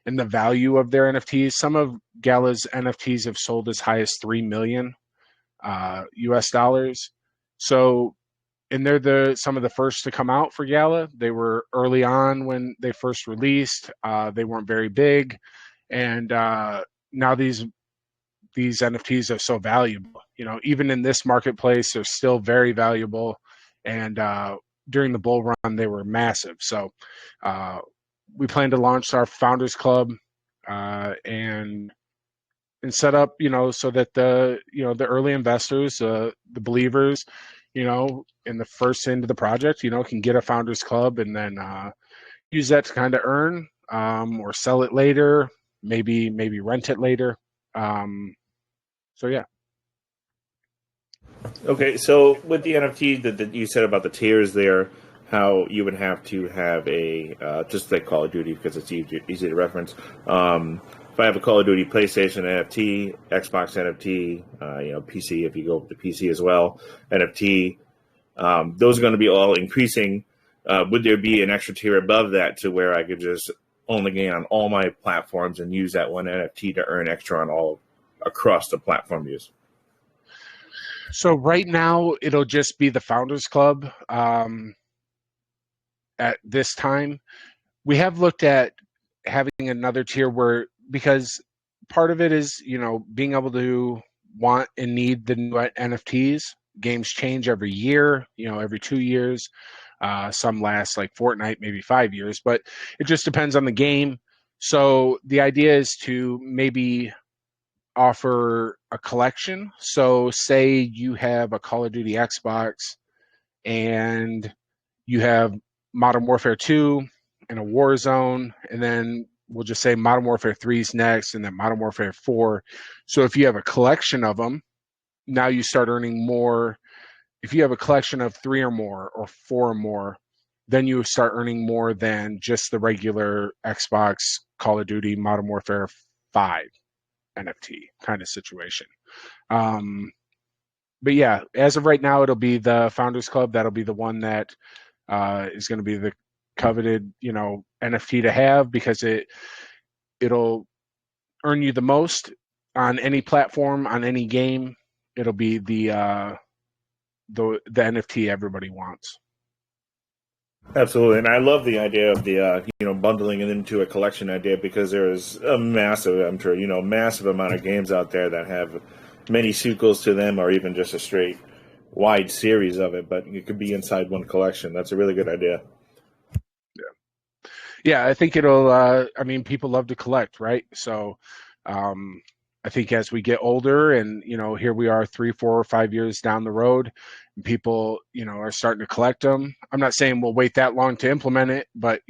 and the value of their NFTs. Some of Gala's NFTs have sold as high as $3 million US dollars. So, and they're some of the first to come out for Gala. They were early on when they first released. They weren't very big, and now these NFTs are so valuable. Even in this marketplace, they're still very valuable. And during the bull run, they were massive. So we plan to launch our Founders Club and set up, so that the early investors, the believers, in the first end of the project, can get a Founders Club and then use that to kind of earn or sell it later, maybe rent it later. So yeah. Okay, so with the NFT that you said about the tiers there, how you would have to have a just like Call of Duty because it's easy to reference. If I have a Call of Duty PlayStation NFT, Xbox NFT, PC if you go to PC as well, NFT, those are going to be all increasing. Would there be an extra tier above that to where I could just own the game on all my platforms and use that one NFT to earn extra on all across the platform use? So right now it'll just be the Founders Club. At this time, we have looked at having another tier where, because part of it is, being able to want and need the new NFTs. Games change every year, every 2 years. Some last like Fortnite, maybe 5 years, but it just depends on the game. So the idea is to maybe offer a collection. So say you have a Call of Duty Xbox and you have Modern Warfare 2 and a Warzone, and then we'll just say Modern Warfare 3 is next, and then Modern Warfare 4. So if you have a collection of them, now you start earning more. If you have a collection of 3 or more or 4 or more, then you start earning more than just the regular Xbox Call of Duty Modern Warfare 5 NFT kind of situation. But yeah, as of right now, it'll be the Founders Club. That'll be the one that is going to be the coveted, NFT to have, because it'll earn you the most on any platform, on any game. It'll be the NFT everybody wants. Absolutely, and I love the idea of the bundling it into a collection idea, because there's a massive, I'm sure massive amount of games out there that have many sequels to them, or even just a straight wide series of it. But it could be inside one collection. That's a really good idea. Yeah, I think it'll. People love to collect, right? So, I think as we get older, and here we are 3, 4, or 5 years down the road, and people are starting to collect them. I'm not saying we'll wait that long to implement it, but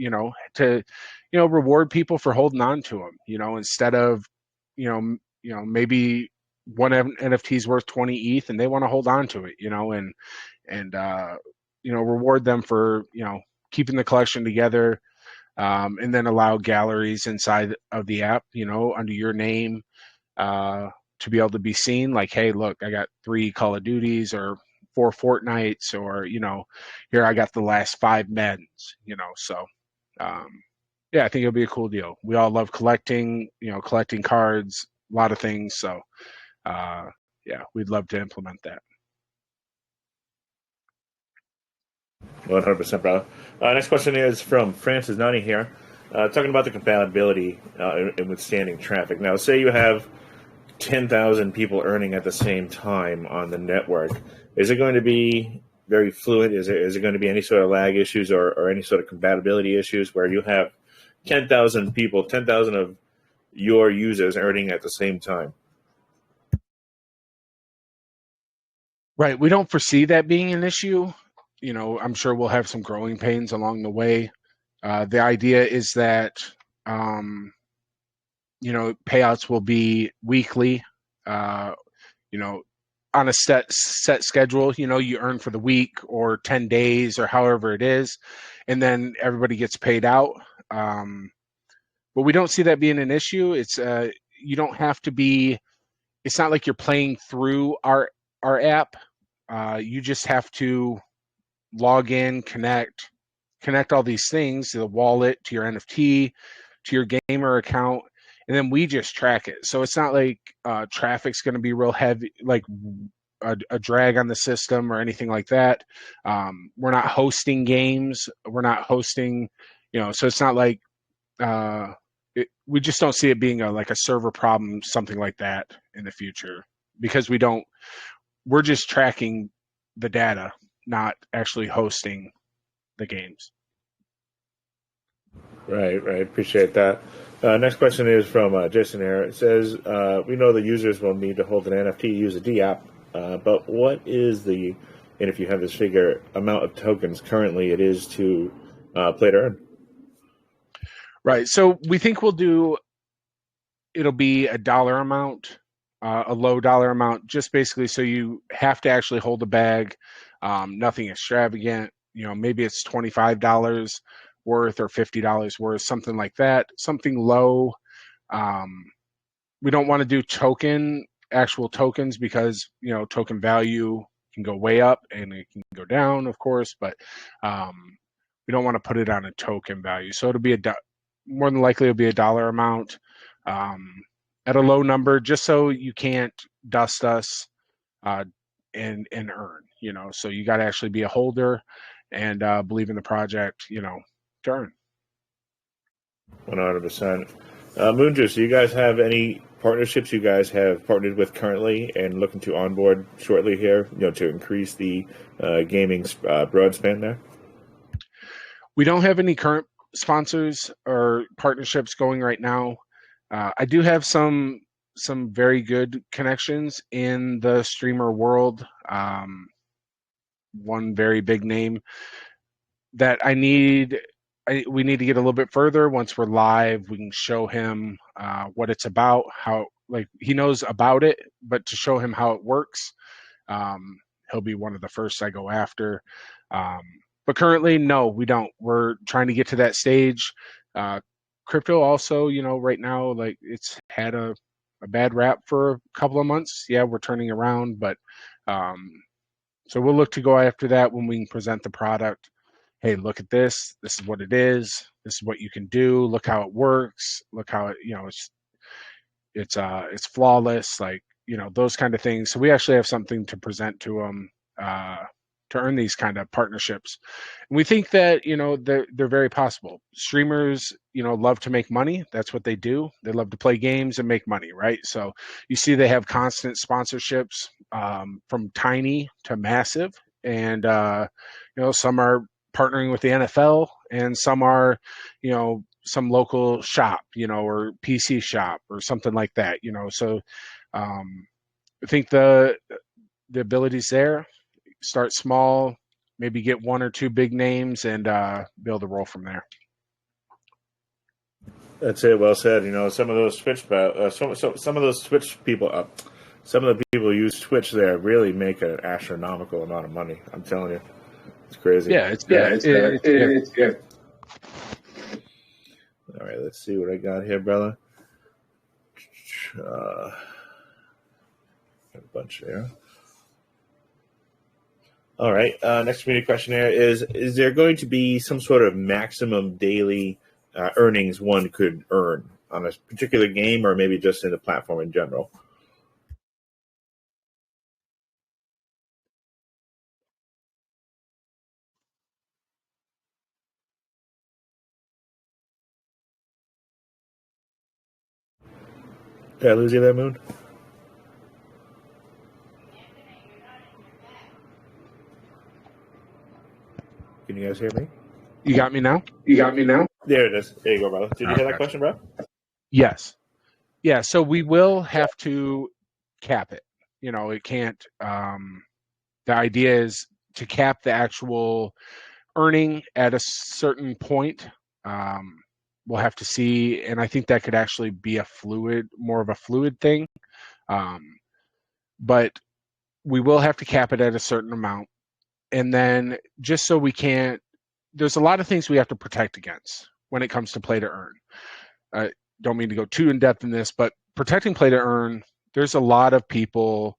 to reward people for holding on to them. Instead of maybe one NFT is worth 20 ETH and they want to hold on to it, and reward them for keeping the collection together. And then allow galleries inside of the app, under your name, to be able to be seen. Like, hey, look, I got 3 Call of Duties or 4 Fortnites, or here I got the last 5 Maddens. So yeah, I think it'll be a cool deal. We all love collecting, collecting cards, a lot of things. So yeah, we'd love to implement that. 100%, brother. Next question is from Francis Nani here, talking about the compatibility and withstanding traffic. Now, say you have 10,000 people earning at the same time on the network. Is it going to be very fluid? Is it going to be any sort of lag issues or any sort of compatibility issues where you have 10,000 people, 10,000 of your users earning at the same time? Right. We don't foresee that being an issue. I'm sure we'll have some growing pains along the way. The idea is that, payouts will be weekly, on a set schedule. You earn for the week or 10 days or however it is, and then everybody gets paid out. But we don't see that being an issue. It's you don't have to be. It's not like you're playing through our app. You just have to log in, connect all these things to the wallet, to your NFT, to your gamer account, and then we just track it. So it's not like traffic's going to be real heavy, like a drag on the system or anything like that. We're not hosting games. We're not hosting, so it's not like we just don't see it being a server problem, something like that in the future, because we're just tracking the data, not actually hosting the games. Right. Appreciate that. Next question is from Jason here. It says, we know the users will need to hold an NFT to use a D app, but what is and if you have this figure, amount of tokens currently it is to play to earn? Right. So we think it'll be a dollar amount a low dollar amount, just basically so you have to actually hold the bag, nothing extravagant. Maybe it's $25 worth or $50 worth, something like that, something low. We don't want to do actual tokens because, token value can go way up and it can go down, of course, but we don't want to put it on a token value. So it'll be more than likely it'll be a dollar amount at a low number, just so you can't dust us and earn, so you got to actually be a holder and believe in the project, to earn. 100%. Moonjuice, do you guys have any partnerships you guys have partnered with currently and looking to onboard shortly here, to increase the gaming broad span there? We don't have any current sponsors or partnerships going right now. I do have some very good connections in the streamer world. One very big name that we need to get a little bit further. Once we're live, we can show him what it's about, how he knows about it, but to show him how it works, he'll be one of the first I go after. But currently, no, we don't. We're trying to get to that stage. Crypto also, right now, it's had a bad rap for a couple of months. Yeah, we're turning around, but so we'll look to go after that when we can present the product. Hey, look at this. This is what it is. This is what you can do. Look how it works. Look how it, it's flawless. Those kind of things. So we actually have something to present to them to earn these kind of partnerships. And we think that, they're very possible. Streamers, love to make money. That's what they do. They love to play games and make money, right? So you see they have constant sponsorships from tiny to massive. And, some are partnering with the NFL and some are, some local shop, or PC shop or something like that, So I think the ability's there. Start small, maybe get one or two big names and build a roll from there. That's it. Well said. Some of those Twitch, some of those Twitch people, some of the people who use Twitch there really make an astronomical amount of money. I'm telling you, it's crazy. Yeah, it's good. All right, let's see what I got here, brother. A bunch there. All right. Next community question here is there going to be some sort of maximum daily earnings one could earn on a particular game or maybe just in the platform in general? Did I lose you there, Moon? Can you guys hear me? You got me now? There it is. There you go, brother. Did you hear that question, bro? Yes. Yeah, so we will have to cap it. It can't the idea is to cap the actual earning at a certain point. We'll have to see, and I think that could actually be more of a fluid thing. But we will have to cap it at a certain amount. And then just so there's a lot of things we have to protect against when it comes to play to earn. I don't mean to go too in depth in this, but protecting play to earn, there's a lot of people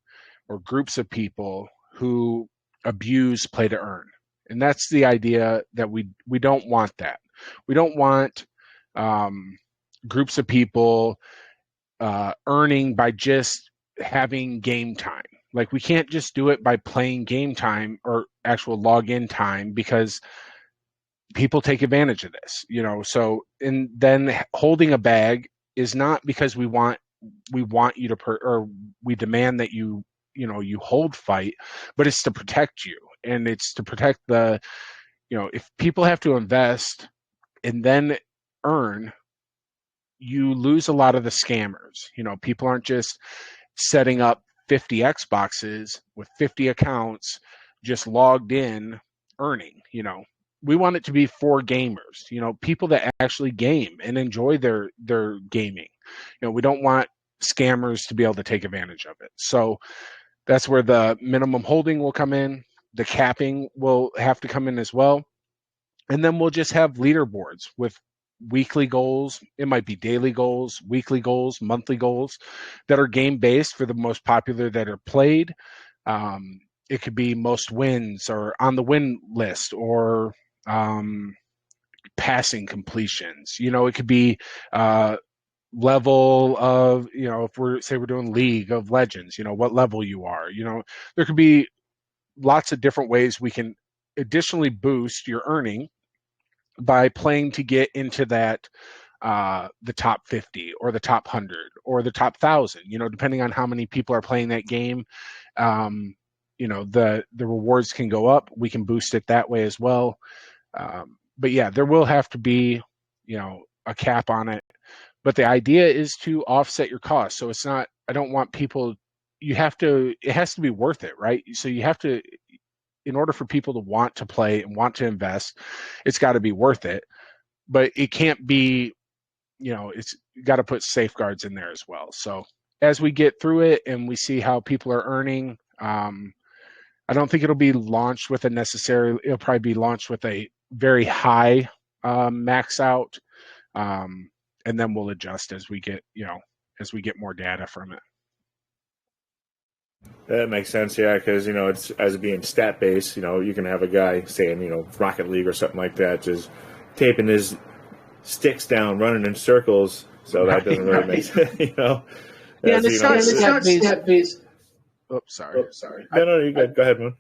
or groups of people who abuse play to earn. And that's the idea that we don't want that. We don't want groups of people earning by just having game time. We can't just do it by playing game time or actual login time because people take advantage of this, So, and then holding a bag is not because we want you to or we demand that you hold fight, but it's to protect you, and it's to protect if people have to invest and then earn, you lose a lot of the scammers. People aren't just setting up 50 Xboxes with 50 accounts just logged in earning. We want it to be for gamers, people that actually game and enjoy their gaming. We don't want scammers to be able to take advantage of it. So that's where the minimum holding will come in. The capping will have to come in as well. And then we'll just have leaderboards with weekly goals. It might be daily goals, weekly goals, monthly goals that are game based for the most popular that are played. It could be most wins or on the win list or passing completions. It could be level of, if we're doing League of Legends, what level you are. There could be lots of different ways we can additionally boost your earning by playing to get into that the top 50 or the top 100 or the top 1,000, depending on how many people are playing that game. The rewards can go up. We can boost it that way as well. But yeah, there will have to be, a cap on it. But the idea is to offset your costs. So it's not, I don't want people, it has to be worth it, right? So you have to, in order for people to want to play and want to invest, it's got to be worth it. But it can't be, it's got to put safeguards in there as well. So as we get through it and we see how people are earning, I don't think it'll be launched with it'll probably be launched with a very high max out. And then we'll adjust as we get more data from it. That makes sense, yeah, because, it's as being stat based, you can have a guy saying, Rocket League or something like that, just taping his sticks down, running in circles. So that doesn't really make sense, Yeah, and it's not stat based. Oh, sorry. No, you're good. Go ahead, Moon.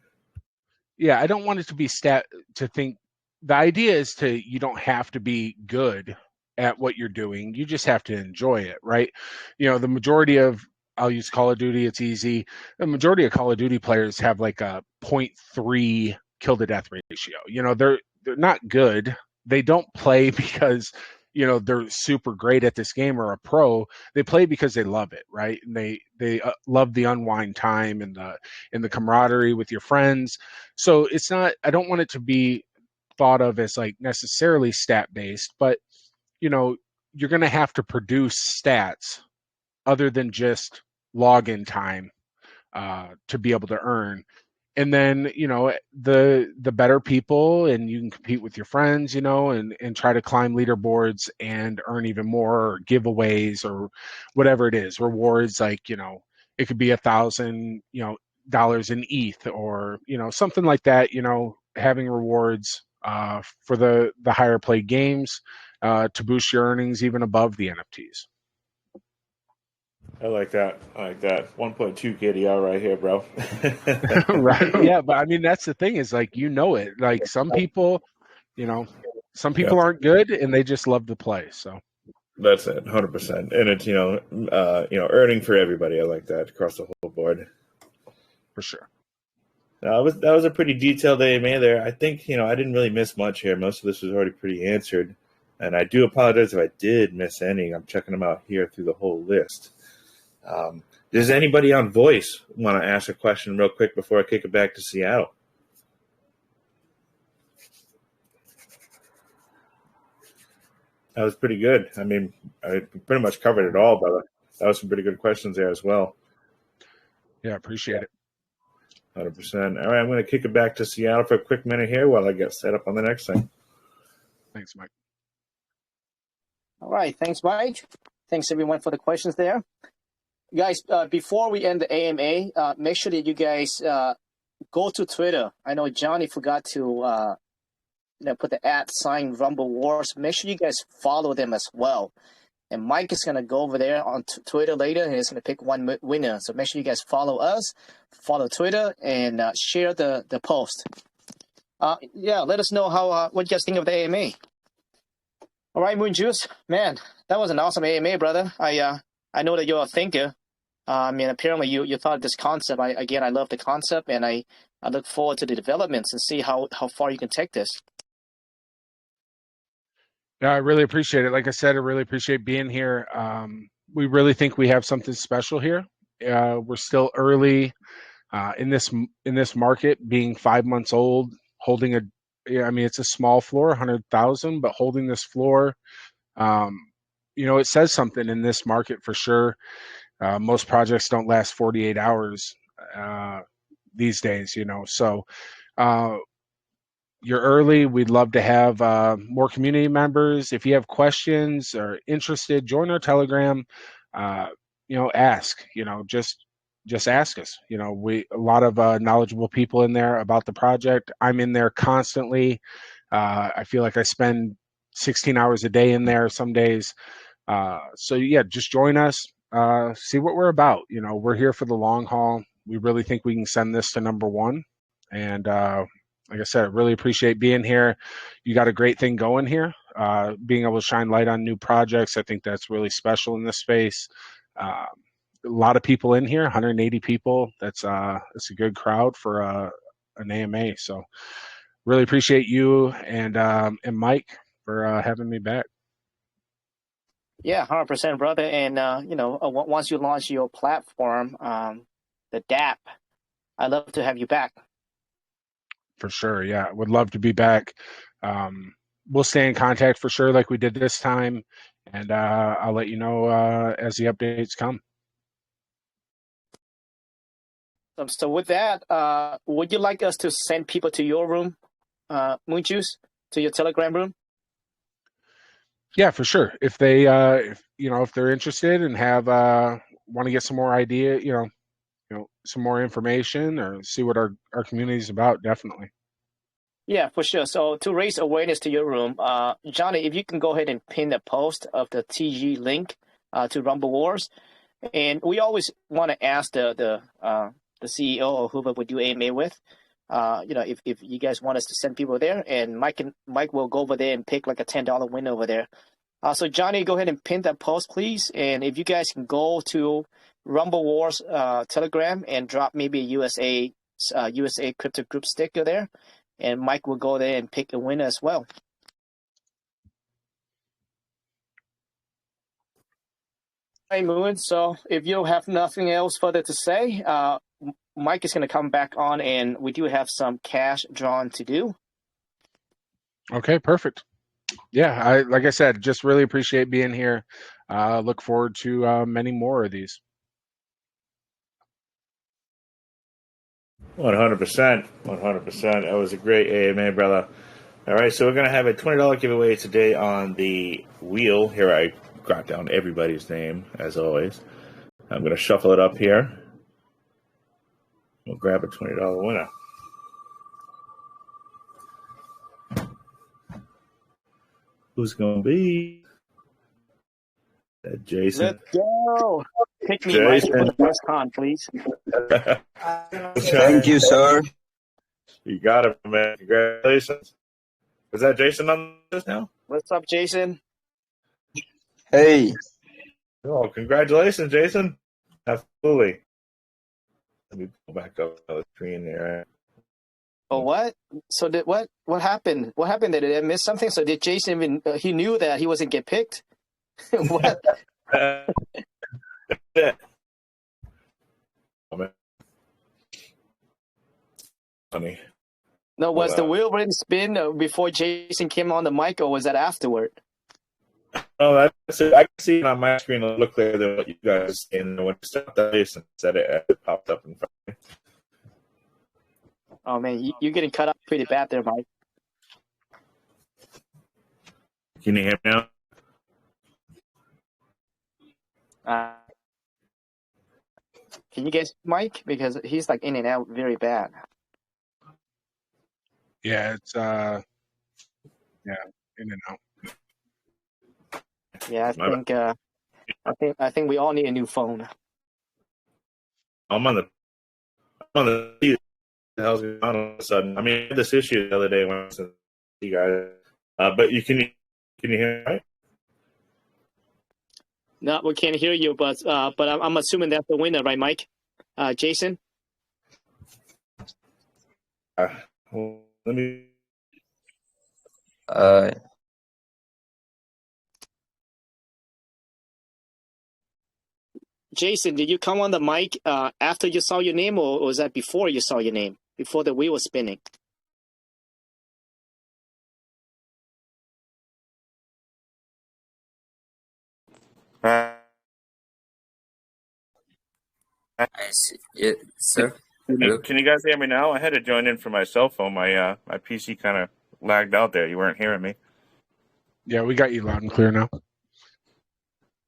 Yeah, I don't want it to be to think. The idea is you don't have to be good at what you're doing. You just have to enjoy it, right? The majority of, I'll use Call of Duty, it's easy. The majority of Call of Duty players have like a 0.3 kill to death ratio. They're not good. They don't play because, they're super great at this game or a pro. They play because they love it, right? And they love the unwind time and the camaraderie with your friends. So it's not, I don't want it to be thought of as like necessarily stat based, but you're going to have to produce stats other than just login time to be able to earn. And then, the better people, and you can compete with your friends, and try to climb leaderboards and earn even more, or giveaways or whatever it is. Rewards like, it could be $1,000, dollars in ETH or, something like that, having rewards for the higher played games to boost your earnings even above the NFTs. I like that. 1.2 KDR right here, bro. Right. Yeah. But I mean, that's the thing is like, it, like some people aren't good and they just love to play. So that's it. 100%. And it's, earning for everybody. I like that across the whole board. For sure. That was a pretty detailed AMA there. I think, I didn't really miss much here. Most of this was already pretty answered. And I do apologize if I did miss any. I'm checking them out here through the whole list. Does anybody on voice want to ask a question real quick before I kick it back to Seattle? That was pretty good. I mean, I pretty much covered it all, brother. That was some pretty good questions there as well. Yeah, appreciate it. 100%. All right, I'm going to kick it back to Seattle for a quick minute here while I get set up on the next thing. Thanks, Mike. All right. Thanks, Mike. Thanks, everyone, for the questions there. Guys, before we end the AMA, make sure that you guys go to Twitter. I know Johnny forgot to put the @ Rumble Wars. Make sure you guys follow them as well. And Mike is going to go over there on Twitter later, and he's going to pick one winner. So make sure you guys follow us, follow Twitter, and share the post. Let us know what you guys think of the AMA. All right, Moon Juice, man, that was an awesome AMA, brother. I know that you're a thinker. Apparently you thought of this concept. I love the concept, and I look forward to the developments and see how far you can take this. Yeah, I really appreciate it. Like I said, I really appreciate being here. We really think we have something special here. We're still early in this market, being 5 months old, holding it's a small floor, 100,000, but holding this floor, it says something in this market for sure. Most projects don't last 48 hours these days, So you're early. We'd love to have more community members. If you have questions or interested, join our Telegram. Ask. Just ask us. We a lot of knowledgeable people in there about the project. I'm in there constantly. I feel like I spend 16 hours a day in there some days. So yeah, just join us. See what we're about. We're here for the long haul. We really think we can send this to number one. And like I said, I really appreciate being here. You got a great thing going here. Being able to shine light on new projects, I think that's really special in this space. A lot of people in here, 180 people. That's a good crowd for an AMA. So really appreciate you and Mike for having me back. Yeah, 100%, brother. And once you launch your platform, the DApp, I'd love to have you back. For sure, yeah, would love to be back. We'll stay in contact for sure, like we did this time, and I'll let you know as the updates come. So with that, would you like us to send people to your room, Moon Juice, to your Telegram room? Yeah, for sure. If they, if they're interested and have want to get some more idea, some more information or see what our community is about, definitely. Yeah, for sure. So to raise awareness to your room, Johnny, if you can go ahead and pin the post of the TG link to Rumble Wars, and we always want to ask the CEO or whoever we do AMA with, if you guys want us to send people there, and Mike will go over there and pick like a $10 win over there. So Johnny, go ahead and pin that post, please. And if you guys can go to Rumble Wars Telegram and drop maybe a USA Crypto Group sticker there, and Mike will go there and pick a winner as well. Hey, Moon. So if you have nothing else further to say, Mike is going to come back on, and we do have some cash drawn to do. Okay, perfect. Yeah, like I said, just really appreciate being here. Look forward to many more of these. 100%. 100%. That was a great AMA, brother. All right, so we're going to have a $20 giveaway today on the wheel. Here I got down everybody's name, as always. I'm going to shuffle it up here. We'll grab a $20 winner. Who's going to be? Jason. Let's go. Pick me, Mike, for the first con, please. Thank you, sir. You got it, man. Congratulations. Is that Jason on this now? What's up, Jason? Hey. Oh, congratulations, Jason. Absolutely. Let me pull back up the screen there. Oh, what? So what happened? What happened? Did I miss something? So did Jason even, he knew that he wasn't get picked? What? Oh, man. Funny. No, was the wheel ring spin before Jason came on the mic, or was that afterward? Oh, that's it. I can see it on my screen. It'll look clearer than what you guys seen. When you stopped that Jason said it popped up in front of me. Oh man, you're getting cut up pretty bad there, Mike. Can you hear me now? Can you guess Mike? Because he's like in and out very bad. Yeah, it's in and out. Yeah, I think we all need a new phone. I'm on the the hell's going on all of a sudden? I mean, I had this issue the other day when I was you guys. But can you hear me right? No, we can't hear you, but I'm assuming that's the winner, right, Mike? Jason? Well, let me... Jason, did you come on the mic after you saw your name, or was that before you saw your name, before the wheel was spinning? Yeah, sir. Can you guys hear me now? I had to join in from my cell phone. My PC kind of lagged out there. You weren't hearing me. Yeah, we got you loud and clear now.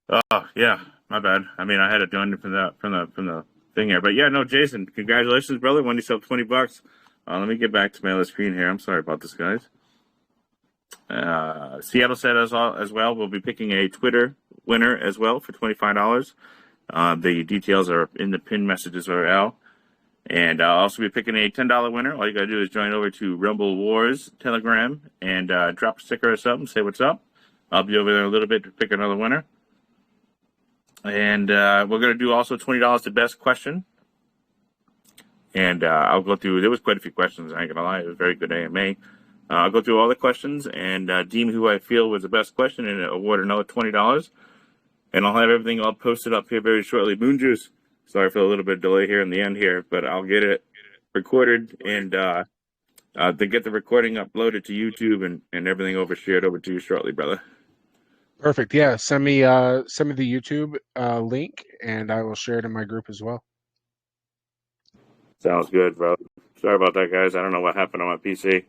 Oh yeah, my bad. I mean, I had to join in from the thing here. But yeah, no, Jason, congratulations, brother. Won yourself $20. Let me get back to my other screen here. I'm sorry about this, guys. Seattle said as well. We'll be picking a Twitter winner as well for $25. The details are in the pinned messages or Al. And I'll also be picking a $10 winner. All you got to do is join over to Rumble Wars Telegram and drop a sticker or something, say what's up. I'll be over there in a little bit to pick another winner. And we're going to do also $20 the best question. And I'll go through, there was quite a few questions, I ain't going to lie. It was a very good AMA. I'll go through all the questions and deem who I feel was the best question and award another $20. And I'll have everything all posted up here very shortly. Moon Juice. Sorry for a little bit of delay here in the end here, but I'll get it recorded and to get the recording uploaded to YouTube and everything shared over to you shortly, brother. Perfect. Yeah, send me the YouTube link, and I will share it in my group as well. Sounds good, bro. Sorry about that, guys. I don't know what happened on my PC.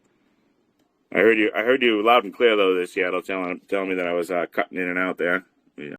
I heard you loud and clear though, this Seattle, telling me that I was cutting in and out there.